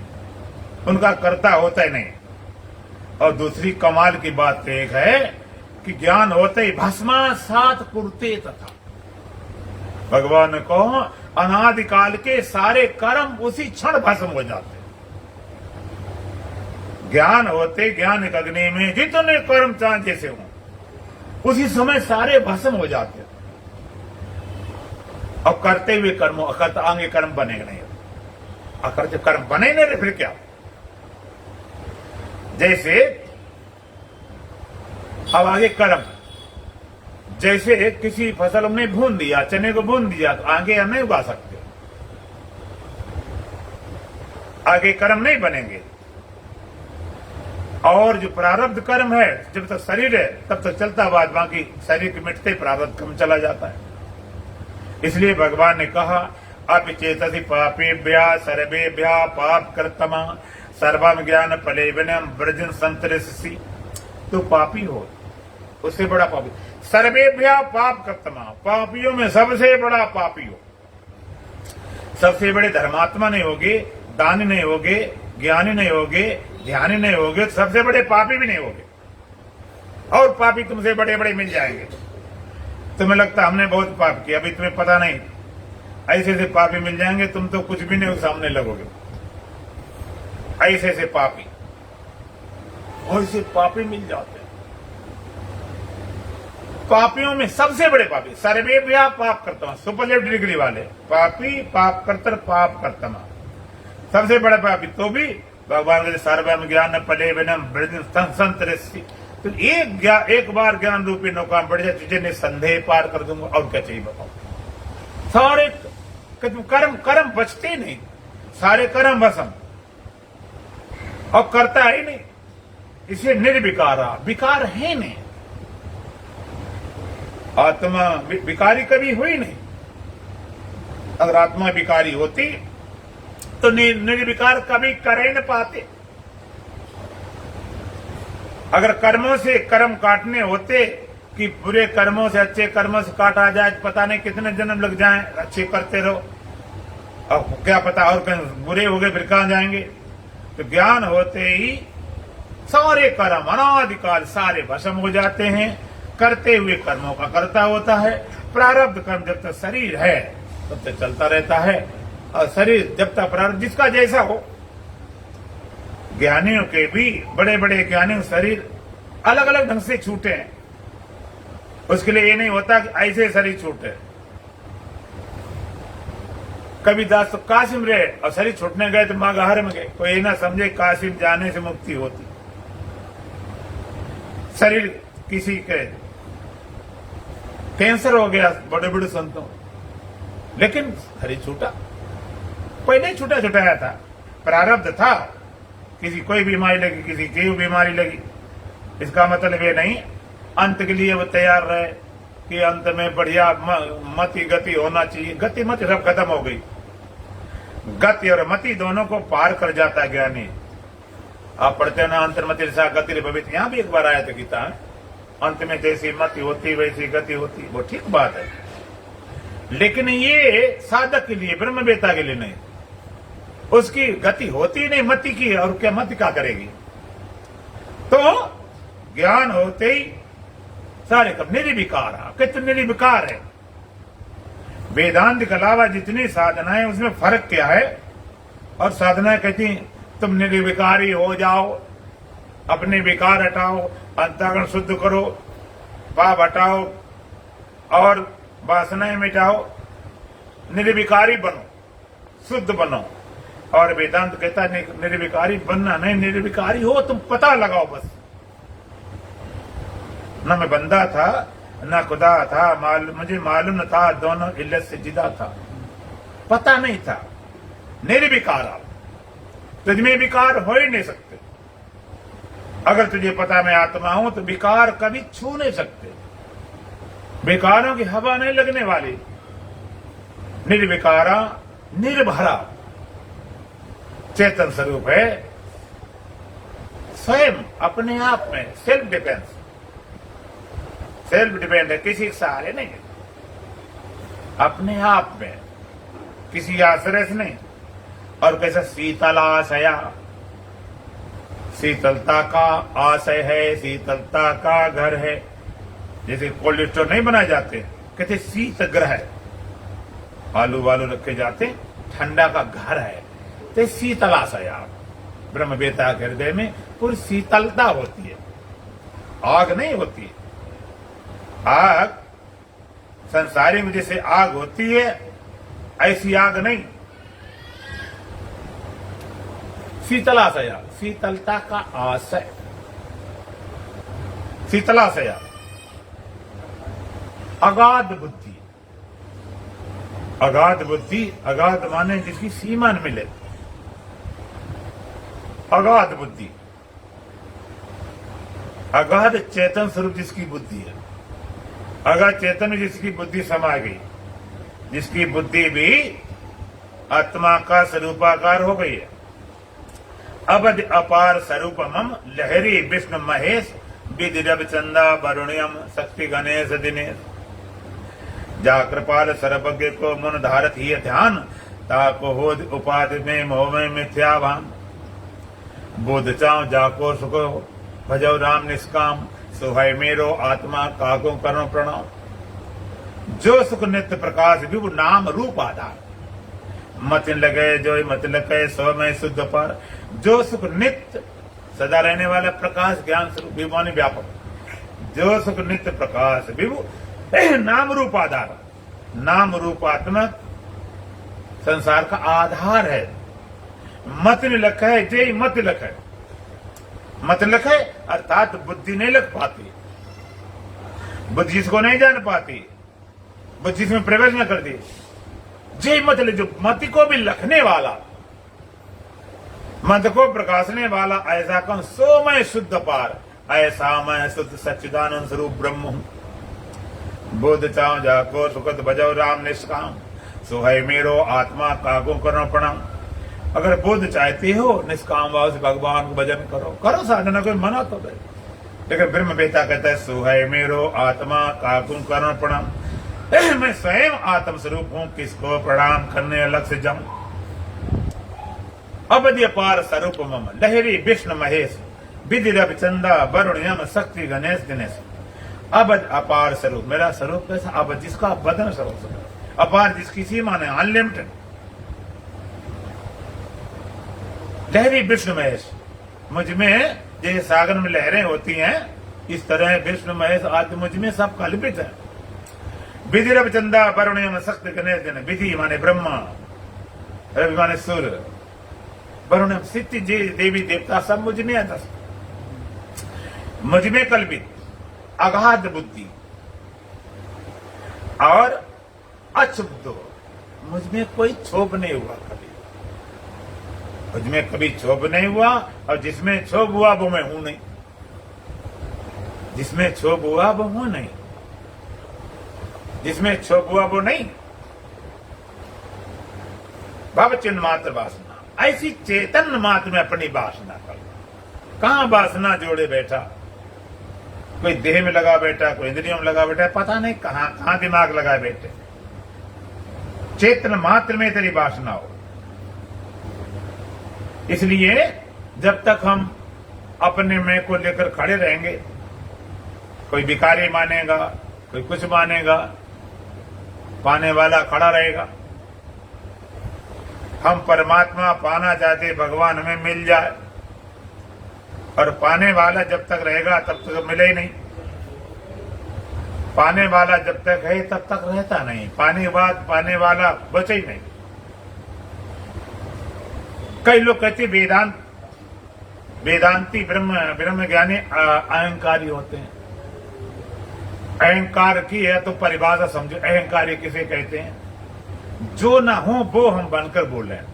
उनका कर्ता होता ही नहीं। और दूसरी कमाल की बात एक है कि ज्ञान होते ही भस्मासात कुरते तथा, भगवान को अनादिकाल के सारे कर्म उसी क्षण भस्म हो जाते। ज्ञान होते ज्ञान एक अग्नि में जितने कर्म चाहे जैसे हों उसी समय सारे भस्म हो जाते। और करते हुए कर्मों अकर्ता आगे कर्म बनेगा नहीं, अकर्ते कर्म बने नहीं फिर क्या। जैसे अब आगे कर्म, जैसे किसी फसल में भून दिया, चने को भून दिया तो आगे हम नहीं उगा सकते, आगे कर्म नहीं बनेंगे। और जो प्रारब्ध कर्म है जब तक शरीर है तब तक चलता, बाद बाकी शरीर के मिटते प्रारब्ध कर्म चला जाता है। इसलिए भगवान ने कहा अपिचेतसि पापेभ्या सर्वेभ्या पाप कर्तमा सर्वम ज्ञान फले विनम ब्रजन संतरिसी। तो पापी हो, उससे बड़ा पापी। सर्वेभ्या पाप कर्तमा, पापियों में सबसे बड़ा पापी हो। सबसे बड़े धर्मात्मा नहीं होगे, दानी नहीं होगे, ज्ञानी नहीं होगे, ध्यानी नहीं होगे, तो सबसे बड़े पापी भी नहीं होगे। और पापी तुमसे बड़े बड़े मिल जाएंगे। तुम्हें लगता हमने बहुत पाप किया, अभी तुम्हें पता नहीं, ऐसे से पापी मिल जाएंगे, तुम तो कुछ भी नहीं सामने लगोगे। ऐसे से पापी, ऐसे पापी मिल जाते हैं। पापियों में सबसे बड़े पापी सर्वेभ्या पाप कर्तमा, सुपरलेटिव डिग्री वाले पापी, पाप कर्तर, पाप कर्तमा, सबसे बड़ा पापी। तो भी भगवान के सर्वम ज्ञान फले विनम ब्रजन संतरिसी। तो एक बार ज्ञान रूपी नौका बढ़ जाए तुझे निसंदेह पार कर दूंगा। और क्या चाहिए बताओ। सारे कर्म बचते नहीं, सारे कर्म भस्म, और करता ही नहीं। इसे निर्विकारा, विकार है नहीं, आत्मा विकारी कभी हुई नहीं। अगर आत्मा विकारी होती तो निर्विकार कभी कर ही न पाते। अगर कर्मों से कर्म काटने होते कि बुरे कर्मों से अच्छे कर्मों से काटा जाए, पता नहीं कितने जन्म लग जाएं, अच्छे करते रहो, अब क्या पता और कहीं बुरे हो गए फिर कहां जाएंगे। तो ज्ञान होते ही सारे कर्म अनादिकाल सारे भस्म हो जाते हैं। करते हुए कर्मों का कर्ता होता है। प्रारब्ध कर्म जब तक शरीर है तब तक चलता रहता है, और शरीर जब तक प्रारब्ध जिसका जैसा हो। ज्ञानियों के भी, बड़े बड़े ज्ञानियों शरीर अलग अलग ढंग से छूटे हैं। उसके लिए ये नहीं होता कि ऐसे शरीर छूटे। कभी दास तो कासिम रहे और शरीर छूटने गए तो मागाहर में गए। कोई ना समझे कासिम जाने से मुक्ति होती। शरीर किसी के कैंसर हो गया बड़े बड़े संतों, लेकिन शरीर छूटा। कोई नहीं छूटा छुटाया था, प्रारब्ध था। किसी कोई बीमारी लगी, किसी की बीमारी लगी, इसका मतलब ये नहीं अंत के लिए वो तैयार रहे कि अंत में बढ़िया मति गति होना चाहिए। गति मति सब खत्म हो गई। गति और मति दोनों को पार कर जाता है ज्ञानी। आप पढ़ते ना अंतर्मति सा गति भवित, यहां भी एक बार आया था गीता है। अंत में जैसी मति होती वैसी गति होती, वो ठीक बात है, लेकिन ये साधक के लिए, ब्रह्मवेता के लिए नहीं। उसकी गति होती नहीं मति की, और क्या मति क्या करेगी। तो ज्ञान होते ही सारे कब निर्विकार, कितने निर्विकार है। वेदांत के अलावा जितनी साधनाएं उसमें फर्क क्या है। और साधनाएं कहती तुम निर्विकारी हो जाओ, अपने विकार हटाओ, अंतःकरण शुद्ध करो, पाप हटाओ और वासनाएं मिटाओ, निर्विकारी बनो, शुद्ध बनो। और वेदांत कहता है निर्विकारी बनना नहीं, निर्विकारी हो तुम पता लगाओ बस। न मैं बंदा था न खुदा था, मुझे मालूम न था, दोनों इल्लत से जुदा था, पता नहीं था। निर्विकार आप, तुझमें विकार हो ही नहीं सकते। अगर तुझे पता मैं आत्मा हूं तो विकार कभी छू नहीं सकते। विकारों की हवा नहीं लगने वाली। निर्विकारा निर्भरा चेतन स्वरूप है, स्वयं अपने आप में सेल्फ डिपेंस, सेल्फ डिपेंड है, किसी के सहारे नहीं है। अपने आप में, किसी आश्रय से नहीं। और कैसा शीतलाशया, शीतलता का आशय है, शीतलता का घर है। जैसे कोल्ड स्टोर नहीं बनाए जाते, कहते शीत ग्रह, आलू वालू रखे जाते, ठंडा का घर है। तो शीतलाशया, ब्रह्म वेता के हृदय में पूरी शीतलता होती है, आग नहीं होती। आग संसारी में जैसे आग होती है, ऐसी आग नहीं। शीतलाशया, शीतलता का आशय, शीतलाशया। अगाध बुद्धि, अगाध बुद्धि, अगाध माने जिसकी सीमा न मिले, अगाध बुद्धि। अगाध चेतन स्वरूप जिसकी बुद्धि है, अगाध चेतन में जिसकी बुद्धि समा गई, जिसकी बुद्धि भी आत्मा का स्वरूपाकार हो गई है। अवध अपार स्वरूपम लहरी विष्णु महेश विधि रवि चंदा वरुण्यम शक्ति गणेश दिनेश। जा कृपाल सर्वज्ञ को मन धारत ही ध्यान, ताको होद उपाधि में मोह में मिथ्या भान। बोध चाव जाको सुखो भजो राम निष्काम, सुहाय मेरो आत्मा काको करो प्रणाम। जो सुख नित्य प्रकाश विभु नाम रूप आधार, मत लगे जो मत लगे सो में शुद्ध पर। जो सुख नित्य सदा रहने वाला प्रकाश ज्ञान स्वरूप विभु व्यापक, जो सुख नित्य प्रकाश विभु नाम रूप आधार, नाम रूपात्मक संसार का आधार है। मत लख है, जय मत लख है, मत लख है अर्थात बुद्धि नहीं लग पाती, बुद्धि जिसको नहीं जान पाती, बुद्धि जिसमें प्रवेश न कर दी। जय मत ले, जो मति को भी लखने वाला, मत को प्रकाशने वाला, ऐसा कौन सो मैं शुद्ध पार, ऐसा मैं शुद्ध सच्चिदानंद स्वरूप ब्रह्म हूं। बोध चाव जाको सुखद भजो राम निष्काम, सुहाय मेरो आत्मा काको करो प्रणाम। अगर बोध चाहते हो निष्काम भाव से भगवान को भजन करो, करो साधना, कोई मना तो दे। लेकिन ब्रह्म वेता कहता है सुहाय मेरो आत्मा काको करो प्रणाम। मैं स्वयं आत्म स्वरूप हूं, किसको प्रणाम करने अलग से जाऊं। अवधि अपार स्वरूप मम लहरी विष्णु महेश विधि रवि चंदा वरुण यम शक्ति गणेश दिनेश। अवध अपार स्वरूप, मेरा स्वरूप कैसा? अवध जिसका बदन स्वरूप, अपार जिसकी सीमा नहीं, अनलिमिटेड। लहरी विष्णु महेश, मुझ में जैसे सागर में लहरें होती हैं, इस तरह विष्णु महेश आदि मुझ में सब कल्पित है। विधि रवि चंदा वरुण यम शक्ति गणेश दिन। विधि माने ब्रह्मा, रवि माने सूर्य, वरुण सिद्धि देवी देवता सब मुझ में है। मुझ में कल्पित अगाध बुद्धि और अक्षुब्ध, मुझ में कोई क्षोभ नहीं हुआ कभी, मुझ में कभी क्षोभ नहीं हुआ। और जिसमें क्षोभ हुआ वो मैं हूं नहीं, जिसमें क्षोभ हुआ वो हूं नहीं, जिसमें क्षोभ हुआ वो नहीं। भव चिन्ह मात्र वासना, ऐसी चेतन मात्र में अपनी वासना करो। कहां वासना जोड़े बैठा, कोई देह में लगा बैठा, कोई इंद्रियों में लगा बैठा, पता नहीं कहां कहां दिमाग लगाए बैठे। चेतन मात्र में तेरी वासना हो। इसलिए जब तक हम अपने में को लेकर खड़े रहेंगे, कोई भिखारी मानेगा, कोई कुछ मानेगा, पाने वाला खड़ा रहेगा। हम परमात्मा पाना चाहते, भगवान हमें मिल जाए, और पाने वाला जब तक रहेगा तब तक मिले ही नहीं। पाने वाला जब तक है तब तक रहता नहीं, पाने बाद पाने वाला बचे ही नहीं। कई लोग कहते वेदांती ब्रह्म ज्ञानी अहंकारी होते हैं। अहंकार की है तो परिभाषा समझो, अहंकारी किसे कहते हैं? जो ना हो वो हम बनकर बोल रहे हैं।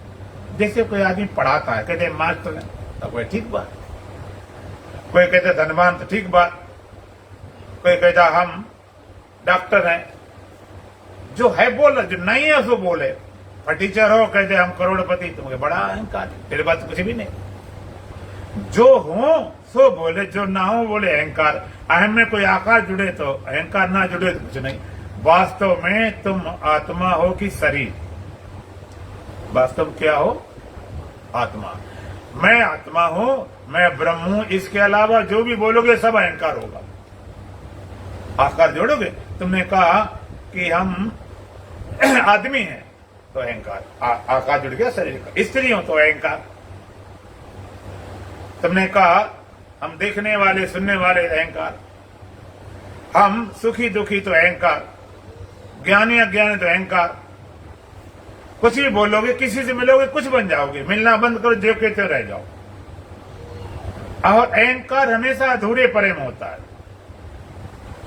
जैसे कोई आदमी पढ़ाता है, कहते मास्टर है तो कोई ठीक बात, कोई कहते धनवान तो ठीक बात, कोई कहता हम डॉक्टर हैं। जो है बोल, जो नहीं है उसको बोले। टीचर हो कहते हम करोड़पति, तुमको बड़ा अहंकार, तेरे पास कुछ भी नहीं। जो हो सो बोले, जो ना हो बोले अहंकार। अहम में कोई आकार जुड़े तो अहंकार, ना जुड़े तो कुछ नहीं। वास्तव में तुम आत्मा हो कि शरीर? वास्तव क्या हो? आत्मा। मैं आत्मा हूं, मैं ब्रह्म हूं, इसके अलावा जो भी बोलोगे सब अहंकार होगा। आकार जोड़ोगे। तुमने कहा कि हम आदमी हैं तो अहंकार, आकार जुड़ गया शरीर का। स्त्री हो तो अहंकार। तुमने कहा हम देखने वाले सुनने वाले, अहंकार। हम सुखी दुखी तो अहंकार, ज्ञानी अज्ञानी तो अहंकार। कुछ भी बोलोगे, किसी से मिलोगे, कुछ बन जाओगे। मिलना बंद करो, जो कहते रह जाओ। और अहंकार हमेशा अधूरे परे में होता है,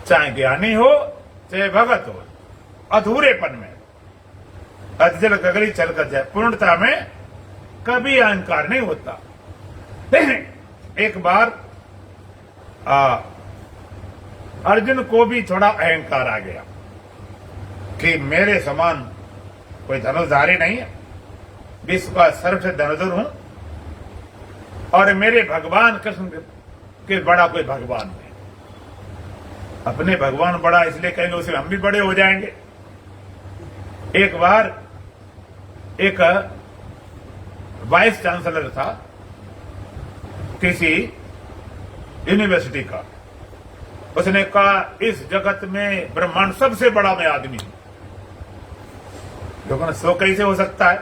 चाहे ज्ञानी हो चाहे भगत हो, अधूरेपन में। अधजल गगरी चल कर जाए, पूर्णता में कभी अहंकार नहीं होता। एक बार अर्जुन को भी थोड़ा अहंकार आ गया कि मेरे समान कोई धनुषधारी नहीं है, विश्व का सर्वश्रेष्ठ धनुर्धर हूं, और मेरे भगवान कृष्ण के बड़ा कोई भगवान नहीं। अपने भगवान बड़ा इसलिए कहेंगे उसे हम भी बड़े हो जाएंगे। एक बार एक वाइस चांसलर था किसी यूनिवर्सिटी का, उसने कहा इस जगत में ब्रह्मांड सबसे बड़ा मैं आदमी हूं। लोगों ने सो कैसे हो सकता है,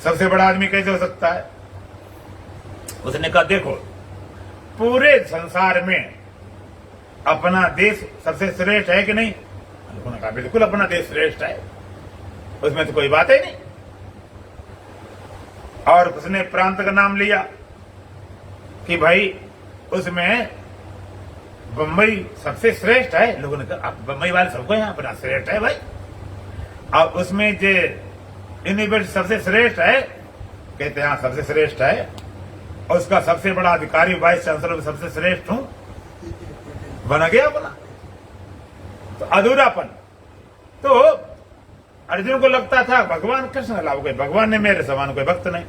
सबसे बड़ा आदमी कैसे हो सकता है? उसने कहा देखो, पूरे संसार में अपना देश सबसे श्रेष्ठ है कि नहीं? लोगों ने कहा बिल्कुल अपना देश श्रेष्ठ है, उसमें तो कोई बात ही नहीं। और उसने प्रांत का नाम लिया कि भाई उसमें बम्बई सबसे श्रेष्ठ है। लोगों ने कहा बम्बई वाले सबको यहाँ अपना श्रेष्ठ है भाई। अब उसमें जो यूनिवर्सिटी सबसे श्रेष्ठ है, कहते हैं हाँ सबसे श्रेष्ठ है, और उसका सबसे बड़ा अधिकारी वाइस चांसलर सबसे श्रेष्ठ हूं, बना गया अपना। तो अधूरापन। तो अर्जुन को लगता था भगवान कृष्ण अलावा कोई भगवान ने मेरे समान कोई भक्त नहीं।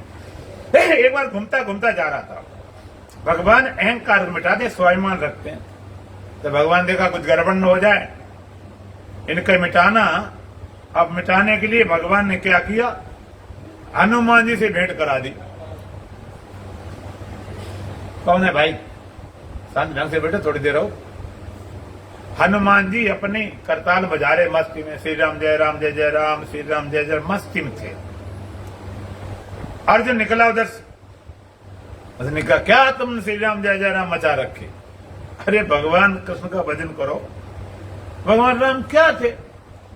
एक बार घूमता घूमता जा रहा था, भगवान अहंकार मिटाते स्वाभिमान रखते हैं, तो भगवान देखा कुछ गड़बड़ न हो जाए, इनका मिटाना। अब मिटाने के लिए भगवान ने क्या किया, हनुमान जी से भेंट करा दी। कौन है भाई, शांत ढंग से बैठो, थोड़ी देर रहो। हनुमान जी अपनी करताल बजा रहे मस्ती में, श्री राम जय राम जय जय राम, श्री राम जय जय, मस्ती में थे। अर्जुन निकला उधर से, उसने कहा क्या तुमने श्री राम जय जय राम मचा रखे? अरे भगवान कृष्ण का भजन करो। भगवान राम क्या थे?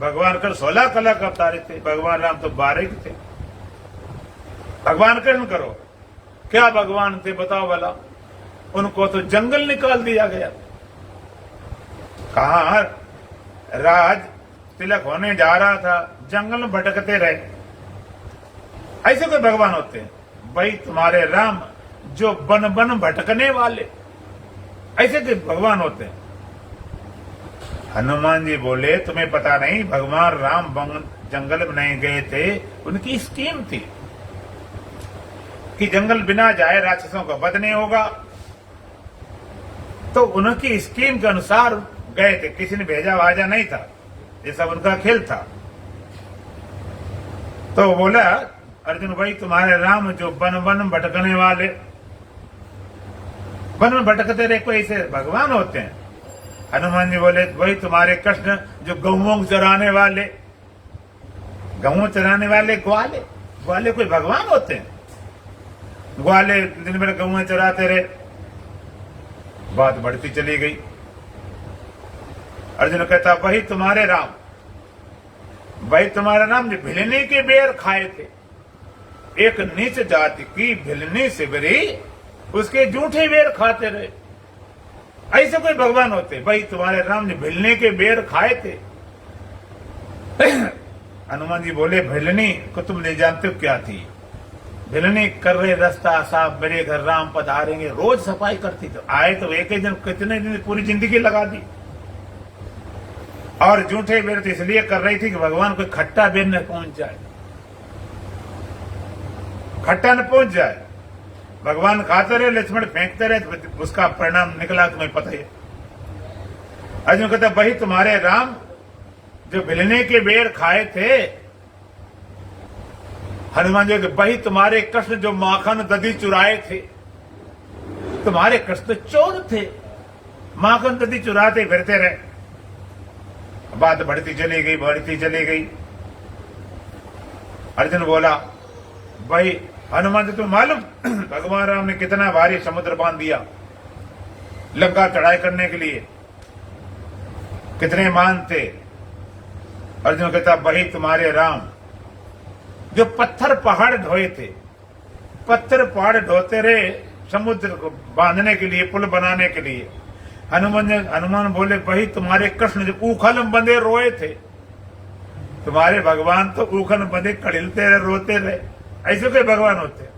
भगवान कृष्ण 16 कला का अवतारे थे, भगवान राम तो 12 थे। भगवान कृष्ण करो, क्या भगवान थे बताओ भला? उनको तो जंगल निकाल दिया गया। कहा राज तिलक होने जा रहा था, जंगल में भटकते रहे। ऐसे कोई भगवान होते हैं? भाई तुम्हारे राम जो बन बन भटकने वाले, ऐसे कोई भगवान होते हैं? हनुमान जी बोले तुम्हें पता नहीं, भगवान राम जंगल में नहीं गए थे, उनकी स्कीम थी कि जंगल बिना जाए राक्षसों का वध नहीं होगा। तो उनकी स्कीम के अनुसार गए थे, किसी ने भेजा वाजा नहीं था, ये सब उनका खेल था। तो बोला अर्जुन भाई तुम्हारे राम जो वन वन भटकने वाले, वन में भटकते रहे, कोई ऐसे भगवान होते हैं? हनुमान जी बोले वही तुम्हारे कृष्ण जो गौओं चराने वाले, गऊ चराने वाले ग्वाले, ग्वाले कोई भगवान होते हैं? ग्वाले दिन भर गऊ चराते रहे। बात बढ़ती चली गई। अर्जुन कहता वही तुम्हारे राम, वही तुम्हारा राम जो भिलनी के बेर खाए थे। एक नीच जाति की भिलनी सिबरी उसके जूठे बेर खाते रहे। ऐसे कोई भगवान होते? भाई तुम्हारे राम ने भिलने के बेर खाए थे। हनुमान जी बोले भिलनी को तुम नहीं जानते हो क्या थी? भिलनी कर रहे रास्ता साफ, मेरे घर राम पधारेंगे, रोज सफाई करती। तो आए तो एक ही दिन, कितने दिन पूरी जिंदगी लगा दी। और जूठे बेर तो इसलिए कर रही थी कि भगवान कोई खट्टा बेर न पहुंच जाए, खट्टा न पहुंच जाए। भगवान खाते रहे, लक्ष्मण फेंकते रहे, तो उसका परिणाम निकला तुम्हें पता ही है। अर्जुन कहता वही तुम्हारे राम जो भिलने के बेर खाए थे, हनुमान जी के वही तुम्हारे कृष्ण जो माखन दधी चुराए थे। तुम्हारे कृष्ण चोर थे, माखन दधी चुराते फिरते रहे। बात बढ़ती चली गई, बढ़ती चली गई। अर्जुन बोला, भाई हनुमान जी तुम मालूम भगवान राम ने कितना भारी समुद्र बांध दिया लंका चढ़ाई करने के लिए, कितने मान थे। अर्जुन कहता, वही तुम्हारे राम जो पत्थर पहाड़ ढोए थे, पत्थर पहाड़ ढोते रहे समुद्र को बांधने के लिए, पुल बनाने के लिए। हनुमान बोले, वही तुम्हारे कृष्ण जो ऊखल बंधे रोए थे। तुम्हारे भगवान तो ऊखल बंधे कड़िलते रहे, रोते रहे, ऐसे कोई भगवान होते।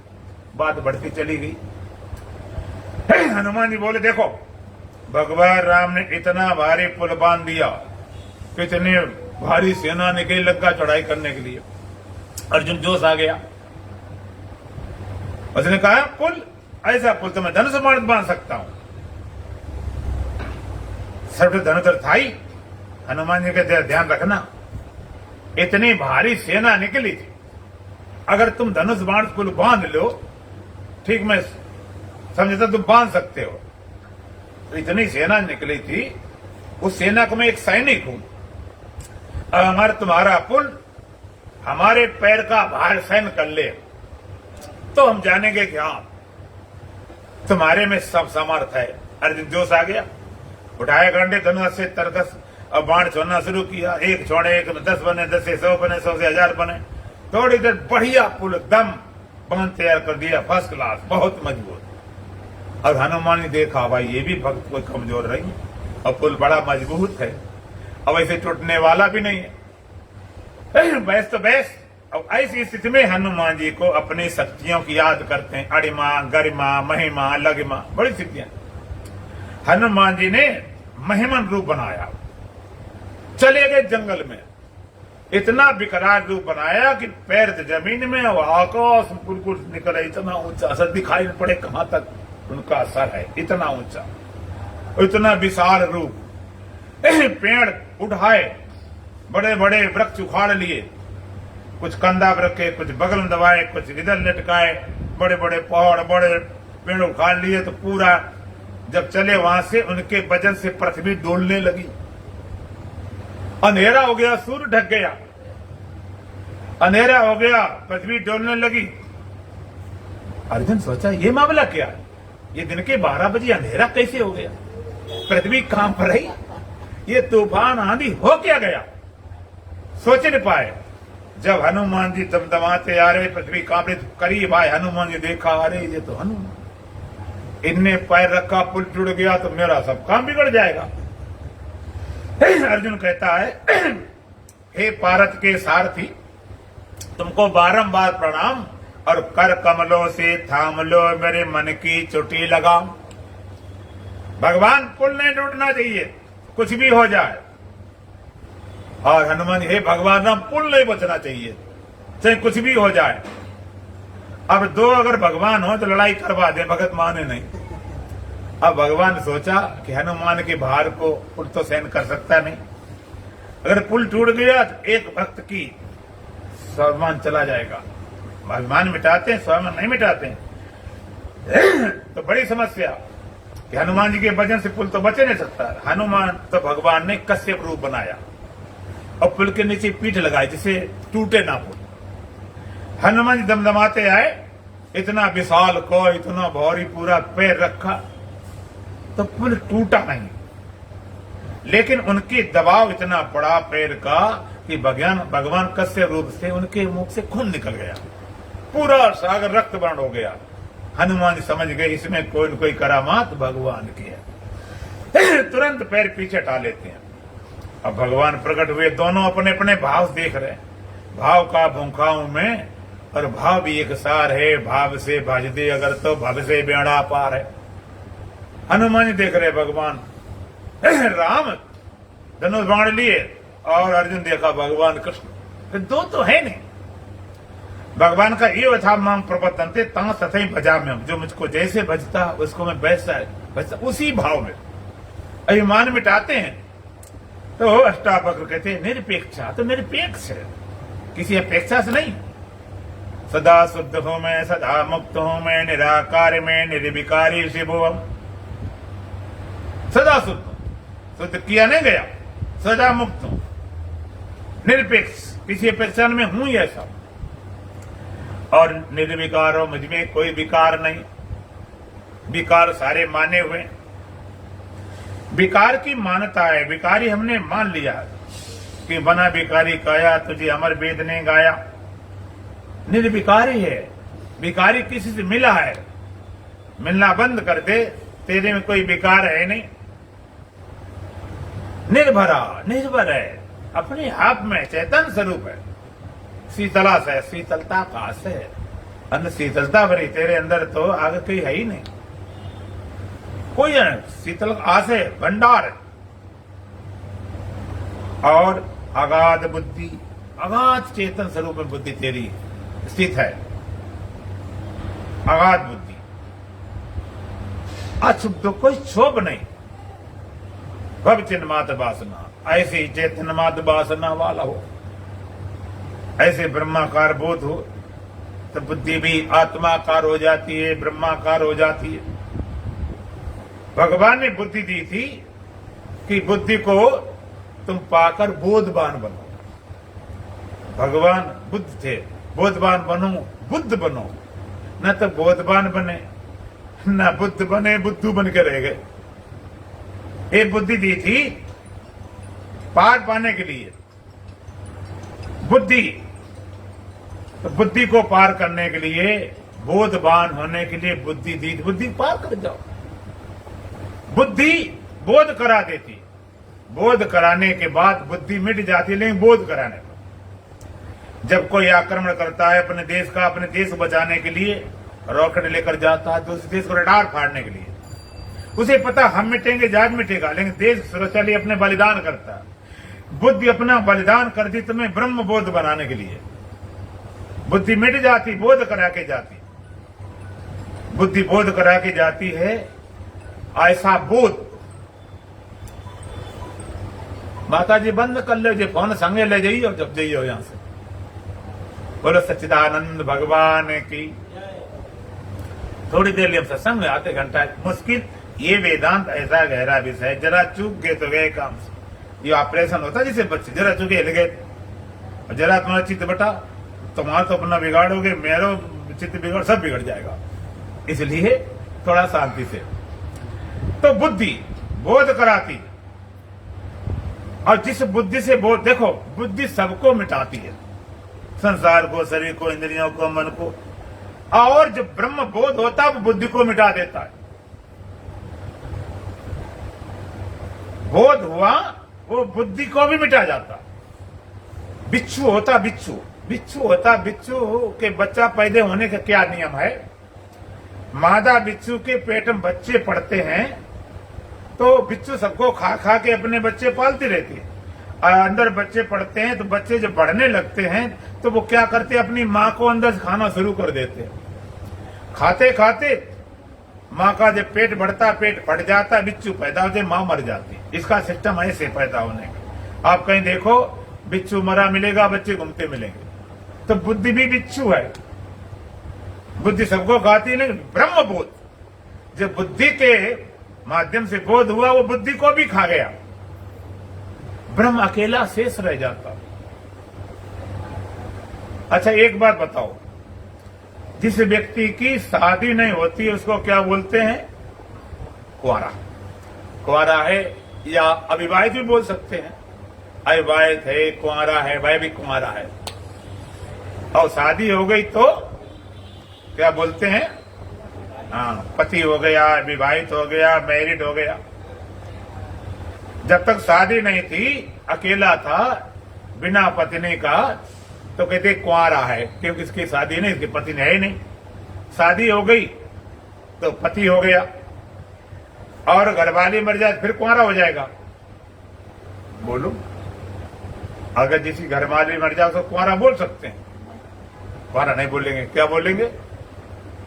बात बढ़ती चली गई। हनुमान जी बोले, देखो भगवान राम ने इतना भारी पुल बांध दिया, कितने भारी सेना निकली लंका चढ़ाई करने के लिए। अर्जुन जोश आ गया, उसने कहा, पुल, ऐसा पुल तो मैं धनुष बाण बांध सकता हूं। सर्व धनुष था ही। हनुमान जी का ध्यान रखना, इतनी भारी सेना निकली थी, अगर तुम धनुष बाण पुल बांध लो, ठीक मैं समझता तुम बांध सकते हो। तो इतनी सेना निकली थी, उस सेना को मैं एक सैनिक हूं। अगर तुम्हारा पुल हमारे पैर का भार सहन कर ले तो हम जानेंगे कि हाँ तुम्हारे में सब सामर्थ्य है। अर्जुन जोश आ गया, उठाए घंटे धनुष से तरकस और बाण छोड़ना शुरू किया। एक छोड़े, एक में 10 बने, 10 से 100 बने, 100 से 1000 बने। थोड़ी देर बढ़िया पुल दम बांध तैयार कर दिया, फर्स्ट क्लास, बहुत मजबूत। और हनुमान ने देखा, भाई ये भी भक्त कोई कमजोर नहीं और पुल बड़ा मजबूत है, अब ऐसे टूटने वाला भी नहीं है। बैस तो बैस। अब ऐसी स्थिति में हनुमान जी को अपनी शक्तियों की याद करते हैं, अड़िमा, गरिमा, महिमा, लगिमा, बड़ी स्थितियां। हनुमान जी ने महिमन रूप बनाया, चले गए जंगल में, इतना विकराल रूप बनाया कि पैर जमीन में और आकाश बिल्कुल निकले, इतना ऊंचा सर दिखाई पड़े कहां तक उनका सर है, इतना ऊंचा, इतना विशाल रूप। पेड़ उठाए, बड़े बड़े वृक्ष उखाड़ लिए, कुछ कंधा रखे, कुछ बगल में दबाए, कुछ इधर लटकाए, बड़े बड़े पहाड़, बड़े पेड़ उखाड़ लिए। तो पूरा जब चले वहां से उनके वजन से पृथ्वी डोलने लगी, अंधेरा हो गया, सूर्य ढक गया, अंधेरा हो गया, पृथ्वी डोलने लगी। अर्जुन सोचा, ये मामला क्या है, ये दिन के 12 बजे अंधेरा कैसे हो गया, पृथ्वी कांप रही, ये तूफान आंधी हो क्या गया, सोच नहीं पाए। जब हनुमान जी दमदमाते आ रहे, पृथ्वी कांप रही, करीब आए, हनुमान जी देखा, अरे ये तो हनुमान, इनने पैर रखा, पुल टूट गया तो मेरा सब काम बिगड़ जाएगा। अर्जुन कहता है, हे पारत के सारथी, तुमको बारंबार प्रणाम, और कर कमलों से थाम लो मेरे मन की चोटी लगाओ। भगवान पुल नहीं टूटना चाहिए, कुछ भी हो जाए। और हनुमान, हे भगवान राम, पुल नहीं बचना चाहिए, चाहे कुछ भी हो जाए। अब दो अगर भगवान हो तो लड़ाई करवा दे, भगत माने नहीं। अब भगवान सोचा कि हनुमान के भार को पुल तो सहन कर सकता नहीं, अगर पुल टूट गया तो एक भक्त की स्वाभिमान चला जाएगा। अभिमान मिटाते हैं, स्वाभिमान नहीं मिटाते हैं। तो बड़ी समस्या कि हनुमान जी के वजन से पुल तो बचे नहीं सकता। हनुमान तो भगवान ने कश्यप रूप बनाया और पुल के नीचे पीठ लगाई जिसे टूटे ना पुल। हनुमान जी दमदमाते आए, इतना विशाल को, इतना भारी पूरा पैर रखा तो पुल टूटा नहीं, लेकिन उनकी दबाव इतना पड़ा पैर का कि भगवान कश्यप रूप से उनके मुख से खून निकल गया, पूरा सागर रक्त वर्ण हो गया। हनुमान जी समझ गए इसमें कोई न कोई करामात भगवान की है। तुरंत पैर पीछे हटा लेते हैं। अब भगवान प्रकट हुए, दोनों अपने अपने भाव देख रहे हैं। भाव का भूखा हूं मैं, और भाव भी एक सार है, भाव से भजदे अगर तो भव से बेड़ा पार है। हनुमान जी देख रहे भगवान राम धनुष बाण लिए, और अर्जुन देखा भगवान कृष्ण, दो तो है नहीं। भगवान का ये वथा मांग प्रपतनते ता तथे भजा में, जो मुझको जैसे भजता उसको मैं वैसा भजता, उसी भाव में अभिमान मिटाते हैं। तो अष्टावक्र कहते हैं निरपेक्षा तो निरपेक्ष है, किसी अपेक्षा से नहीं। सदा शुद्ध हूं मैं, सदा मुक्त हूं मैं, निराकार में निर्विकारी शिवम। सदा शुद्ध, शुद्ध किया नहीं गया, सदा मुक्त हूं, निरपेक्ष, किसी अपेक्षा में हूं ही ऐसा, और निर्विकार हो, मुझ में कोई विकार नहीं। विकार सारे माने हुए, विकार की मान्यता है, विकारी हमने मान लिया कि बना विकारी काया तुझे अमर वेद ने गाया। निर्विकारी है, विकारी किसी से मिला है, मिलना बंद कर दे, तेरे में कोई विकार है नहीं। निर्भरा, निर्भर है, अपने आप में चैतन्य स्वरूप है। शीतला से, शीतलता का से अंदर शीतलता भरी, तेरे अंदर तो आगे कोई है ही नहीं, कोई है, शीतल आस है, भंडार है। और अगाध बुद्धि, अगाध चेतन स्वरूप में बुद्धि तेरी स्थित है, अगाध बुद्धि, अशुद्ध कोई क्षोभ नहीं। भव चिन्मात वासना, ऐसी चेतन मात वासना वाला हो, ऐसे ब्रह्माकार बोध हो तो बुद्धि भी आत्माकार हो जाती है, ब्रह्माकार हो जाती है। भगवान ने बुद्धि दी थी कि बुद्धि को तुम पाकर बोधवान बनो। भगवान बुद्ध थे, बोधवान बनो, बुद्ध बनो, न तो बोधवान बने न बुद्ध बने, बुद्धू बन के रह गए। ये बुद्धि दी थी पार पाने के लिए, बुद्धि, तो बुद्धि को पार करने के लिए, बोधवान होने के लिए बुद्धि दी, बुद्धि पार कर जाओ। बुद्धि बोध करा देती, बोध कराने के बाद बुद्धि मिट जाती, लेकिन बोध कराने पर जब कोई आक्रमण करता है अपने देश का, अपने देश को बचाने के लिए रॉकेट लेकर जाता है, तो उस देश को रडार फाड़ने के लिए, उसे पता हम मिटेंगे, जहाज मिटेगा, लेकिन देश सुरक्षा लिए अपने बलिदान करता है। बुद्धि अपना बलिदान कर दी तुम्हें ब्रह्म बोध बनाने के लिए, बुद्धि मिट जाती, बोध करा के जाती, बुद्धि बोध करा के जाती है। ऐसा बोध, माता जी बंद कर ले, फोन संगे ले जाइए और जब जाइए यहां से। बोलो सच्चिदानंद भगवान की। थोड़ी देर लिए हम सत्संग में आते, घंटा मुश्किल। ये वेदांत ऐसा गहरा विषय है, जरा चूक गए तो गए काम से। ये ऑपरेशन होता है जिसे बच्चे जरा चूके हिल गए, जरा तुम्हारा चित्त बटा, तुम्हारा तो अपना बिगाड़ोगे, मेरा चित्त बिगड़, सब बिगड़ जाएगा। इसलिए थोड़ा शांति से। तो बुद्धि बोध कराती, और जिस बुद्धि से बोध, देखो बुद्धि सबको मिटाती है, संसार को, शरीर को, इंद्रियों को, मन को, और जब ब्रह्म बोध होता है वो बुद्धि को मिटा देता है। बोध हुआ वो बुद्धि को भी मिटा जाता। बिच्छू होता, बिच्छू होता, बिच्छू के बच्चा पैदा होने का क्या नियम है? मादा बिच्छू के पेट में बच्चे पड़ते हैं तो बिच्छू सबको खा खा के अपने बच्चे पालती रहती है। अंदर बच्चे पड़ते हैं तो बच्चे जब बढ़ने लगते हैं तो वो क्या करते हैं, अपनी माँ को अंदर से खाना शुरू कर देते हैं। खाते खाते माँ का जब पेट बढ़ता, पेट फट जाता, बिच्छू पैदा होते, माँ मर जाती। इसका सिस्टम ऐसे पैदा होने का। आप कहीं देखो बिच्छू मरा मिलेगा, बच्चे घूमते मिलेंगे। तो बुद्धि भी बिच्छू है, बुद्धि सबको खाती नहीं। ब्रह्म बोध जब बुद्धि के माध्यम से बोध हुआ, वो बुद्धि को भी खा गया, ब्रह्म अकेला शेष रह जाता। अच्छा एक बात बताओ, जिस व्यक्ति की शादी नहीं होती उसको क्या बोलते हैं? कुंवारा। कुंवारा है, या अविवाहित भी बोल सकते हैं। अविवाहित है, कुंवारा है, वह भी कुंवारा है। और शादी हो गई तो क्या बोलते हैं? हाँ, पति हो गया, विवाहित हो गया, मैरिड हो गया। जब तक शादी नहीं थी, अकेला था, बिना पत्नी का, तो कहते कुंवारा है, क्योंकि इसकी शादी नहीं, इसकी पत्नी है ही नहीं। शादी हो गई तो पति हो गया, और घरवाली मर जाए फिर कुंवारा हो जाएगा। बोलो, अगर जिसकी घरवाली मर जाए तो कुंवारा बोल सकते हैं? कुंवारा नहीं बोलेंगे। क्या बोलेंगे?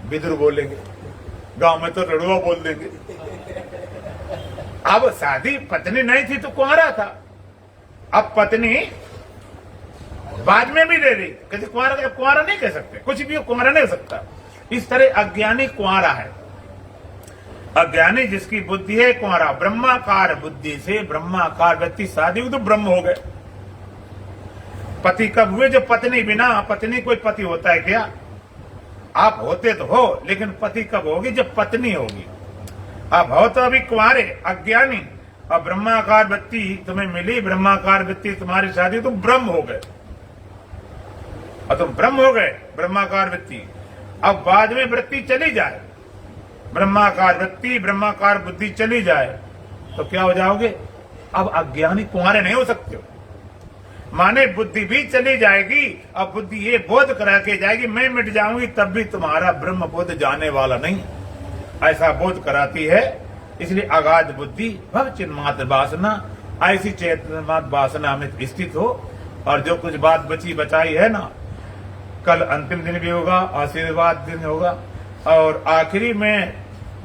विदुर बोलेंगे। गांव में तो लड़ुआ बोल देंगे। अब शादी पत्नी नहीं थी तो कुंवारा था, अब पत्नी बाद में भी दे दी, कहते कुंवारा, कुंवारा नहीं कह सकते, कुछ भी कुंवारा नहीं हो सकता। इस तरह अज्ञानी कुंवारा है। अज्ञानी जिसकी बुद्धि है कुंवारा। ब्रह्माकार बुद्धि से ब्रह्माकार व्यक्ति शादी हुई तो ब्रह्म हो गए। पति कब हुए? जो पत्नी, बिना पत्नी कोई पति होता है क्या? आप होते तो हो, लेकिन पति कब होगी? जब पत्नी होगी। आप हो तो अभी कुंवारे, अज्ञानी। अब ब्रह्माकार वृत्ति तुम्हें मिली, ब्रह्माकार वृत्ति तुम्हारी शादी, तुम ब्रह्म हो गए और तुम ब्रह्म हो गए, ब्रह्माकार वृत्ति। अब बाद में वृत्ति चली जाए, ब्रह्माकार वृत्ति, ब्रह्माकार बुद्धि चली जाए, तो क्या हो जाओगे? अब अज्ञानी कुंवारे नहीं हो सकते हो। माने बुद्धि भी चली जाएगी। अब बुद्धि ये बोध करा के जाएगी मैं मिट जाऊंगी, तब भी तुम्हारा ब्रह्म बोध जाने वाला नहीं, ऐसा बोध कराती है। इसलिए अगाध बुद्धि भव चिन्मात्र वासना, ऐसी चेतनमात्र वासना में स्थित हो। और जो कुछ बात बची बचाई है ना, कल अंतिम दिन भी होगा, आशीर्वाद दिन होगा, और आखिरी में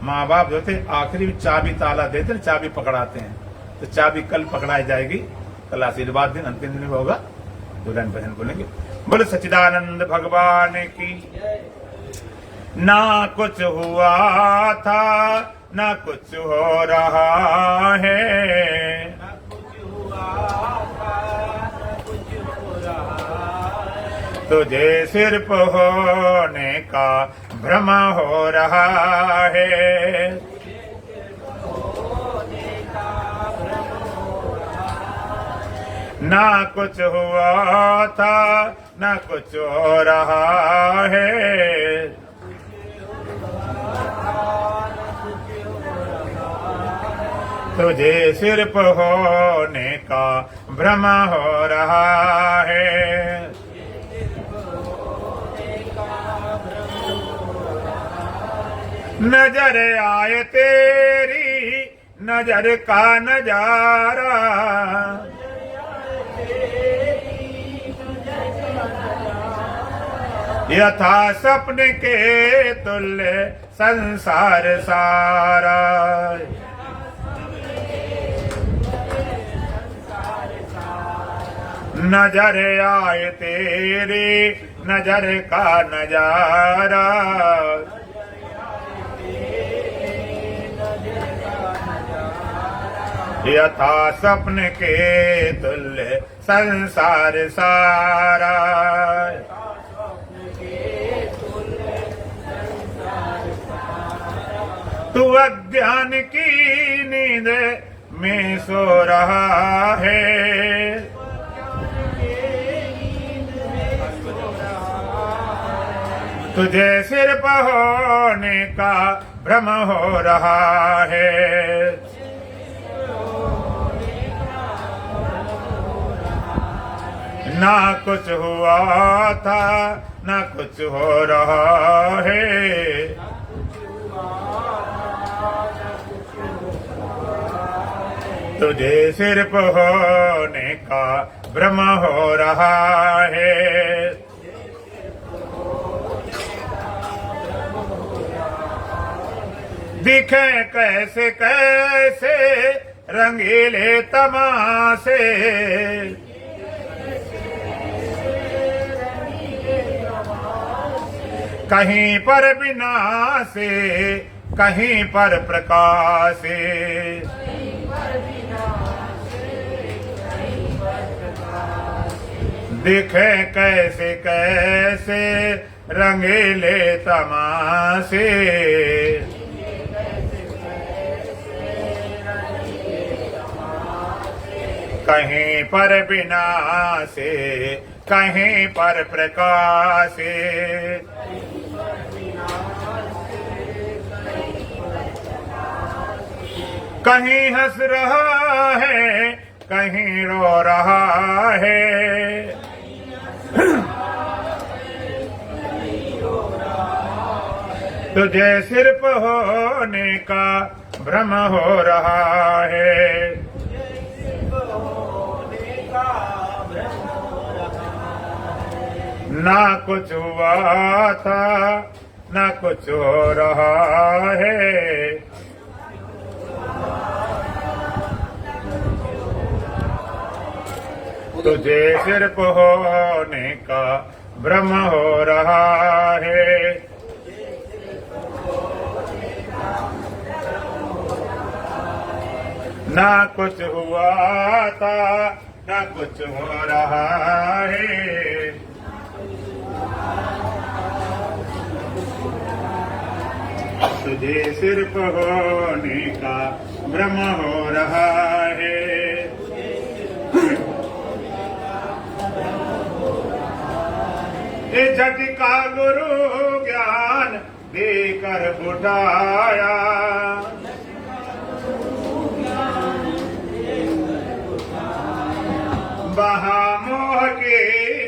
माँ बाप जो थे आखिरी में चाबी ताला देते हैं, चाबी पकड़ाते हैं, तो चाबी कल पकड़ाई जाएगी। कल आशीर्वाद दिन, अंतिम दिन में होगा। दुल्हन भजन बोलेंगे, बोले सच्चिदानंद भगवान की। ना कुछ हुआ था, ना कुछ हो रहा है, ना कुछ हुआ था, ना कुछ हो रहा है, तुझे सिर्फ होने का भ्रम हो रहा है, ना कुछ हुआ था, ना कुछ हो रहा है, तुझे सिर्फ होने का भ्रम हो रहा है। नजर आए तेरी नजर का नजारा, यथा सपने के तुल्य संसार सारा, नजर आए तेरी नजर का नजारा, यथा सपने के तुल्य संसार सारा, तू अज्ञान की नींद में सो रहा है, तुझे सिर्फ होने का भ्रम हो रहा है, ना कुछ हुआ था, ना कुछ हो रहा है, तुझे सिर्फ होने का भ्रम हो रहा है। दिखे कैसे कैसे रंगीले तमाशे, कहीं पर विनाशे, कहीं पर प्रकाशे, दिखे कैसे कैसे रंगीले तमाशे, कहीं पर विनाशे, कहीं पर प्रकाशे, कहीं हंस रहा है, कहीं रो रहा है, तुझे सिर्फ होने का भ्रम हो रहा है, ना कुछ हुआ था, ना कुछ हो रहा है, तुझे सिर्फ होने का भ्रम हो रहा है। ना कुछ हुआ था ना कुछ हो रहा है। तुझे सिर्फ होने का भ्रम हो रहा है। ये झटका गुरु ज्ञान देकर बुझाया। महामोह की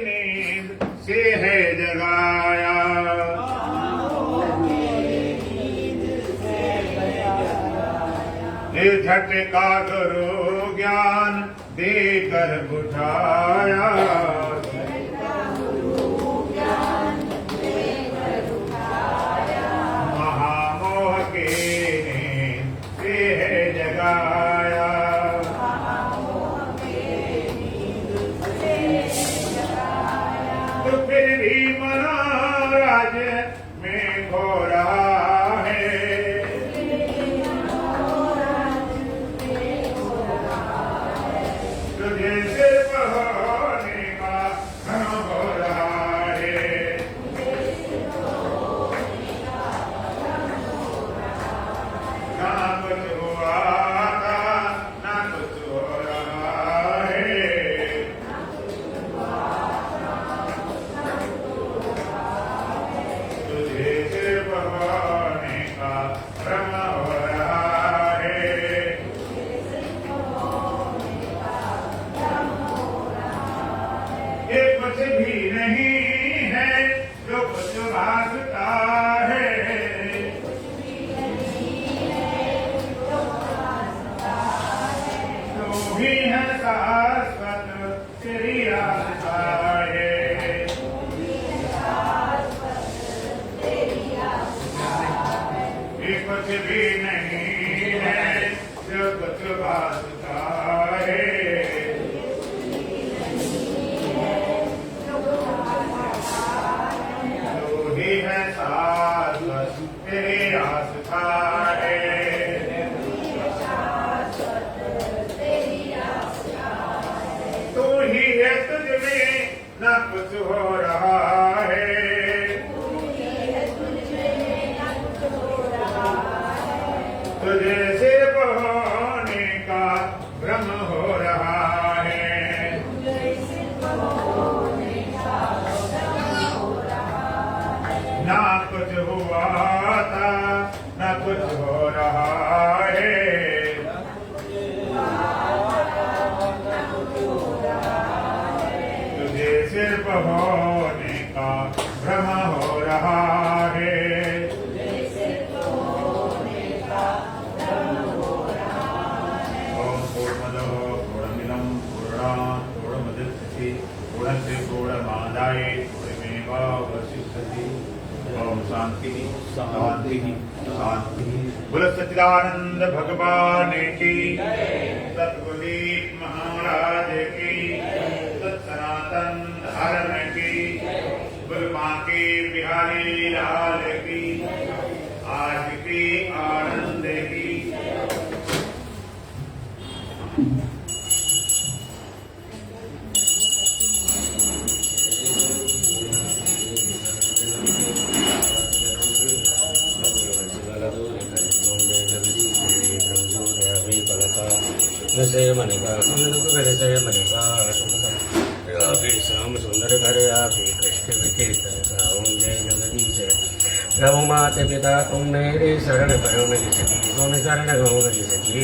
नींद से है जगाया। ये झटका गुरु ज्ञान देकर बुझाया। महामोह की नींद से है जगाया। तो फिर भी महाराज में हो रहा है। तुझे सिर्फ होने का भ्रम हो रहा है। ना कुछ हुआ था ना कुछ हो रहा है। तुझे सिर्फ होने का भ्रम हो रहा है। ये कुछ भी नहीं है जो कुछ भासता है। तू भी है शाश्वत तेरी आस्था है। ये कुछ भी नहीं है जो कुछ भासता है। तू ही है शाश्वत तेरी आस्था है। तू ही है तुझ में ना कुछ हो रहा है। तुझे सिर्फ होने का भ्रम हो रहा है। ना कुछ हुआ था ना कुछ हो रहा है। तुझे सिर्फ होने का भ्रम हो रहा है। ओम पूर्णमदः पूर्णमिदं पूर्णात् पूर्णमुदच्यते पूर्णस्य पूर्णमादाय पूर्णमेवावशिष्यते। ओम शांति शांति शांति। बोलो सच्चिदानंद भगवान की, सतगुरुदीप महाराज की, सनातन धर्म की, बोलो बांके बिहारी लाल की, आज की आनंद की। जय मनिका जय मनिका श्याम सुंदर घर आपे कृष्ण विकेत ओम जय जगदीश प्रभु माते पिता तुम मेरे शरण करो न जिसकी तुम शरण गो न जिसकी।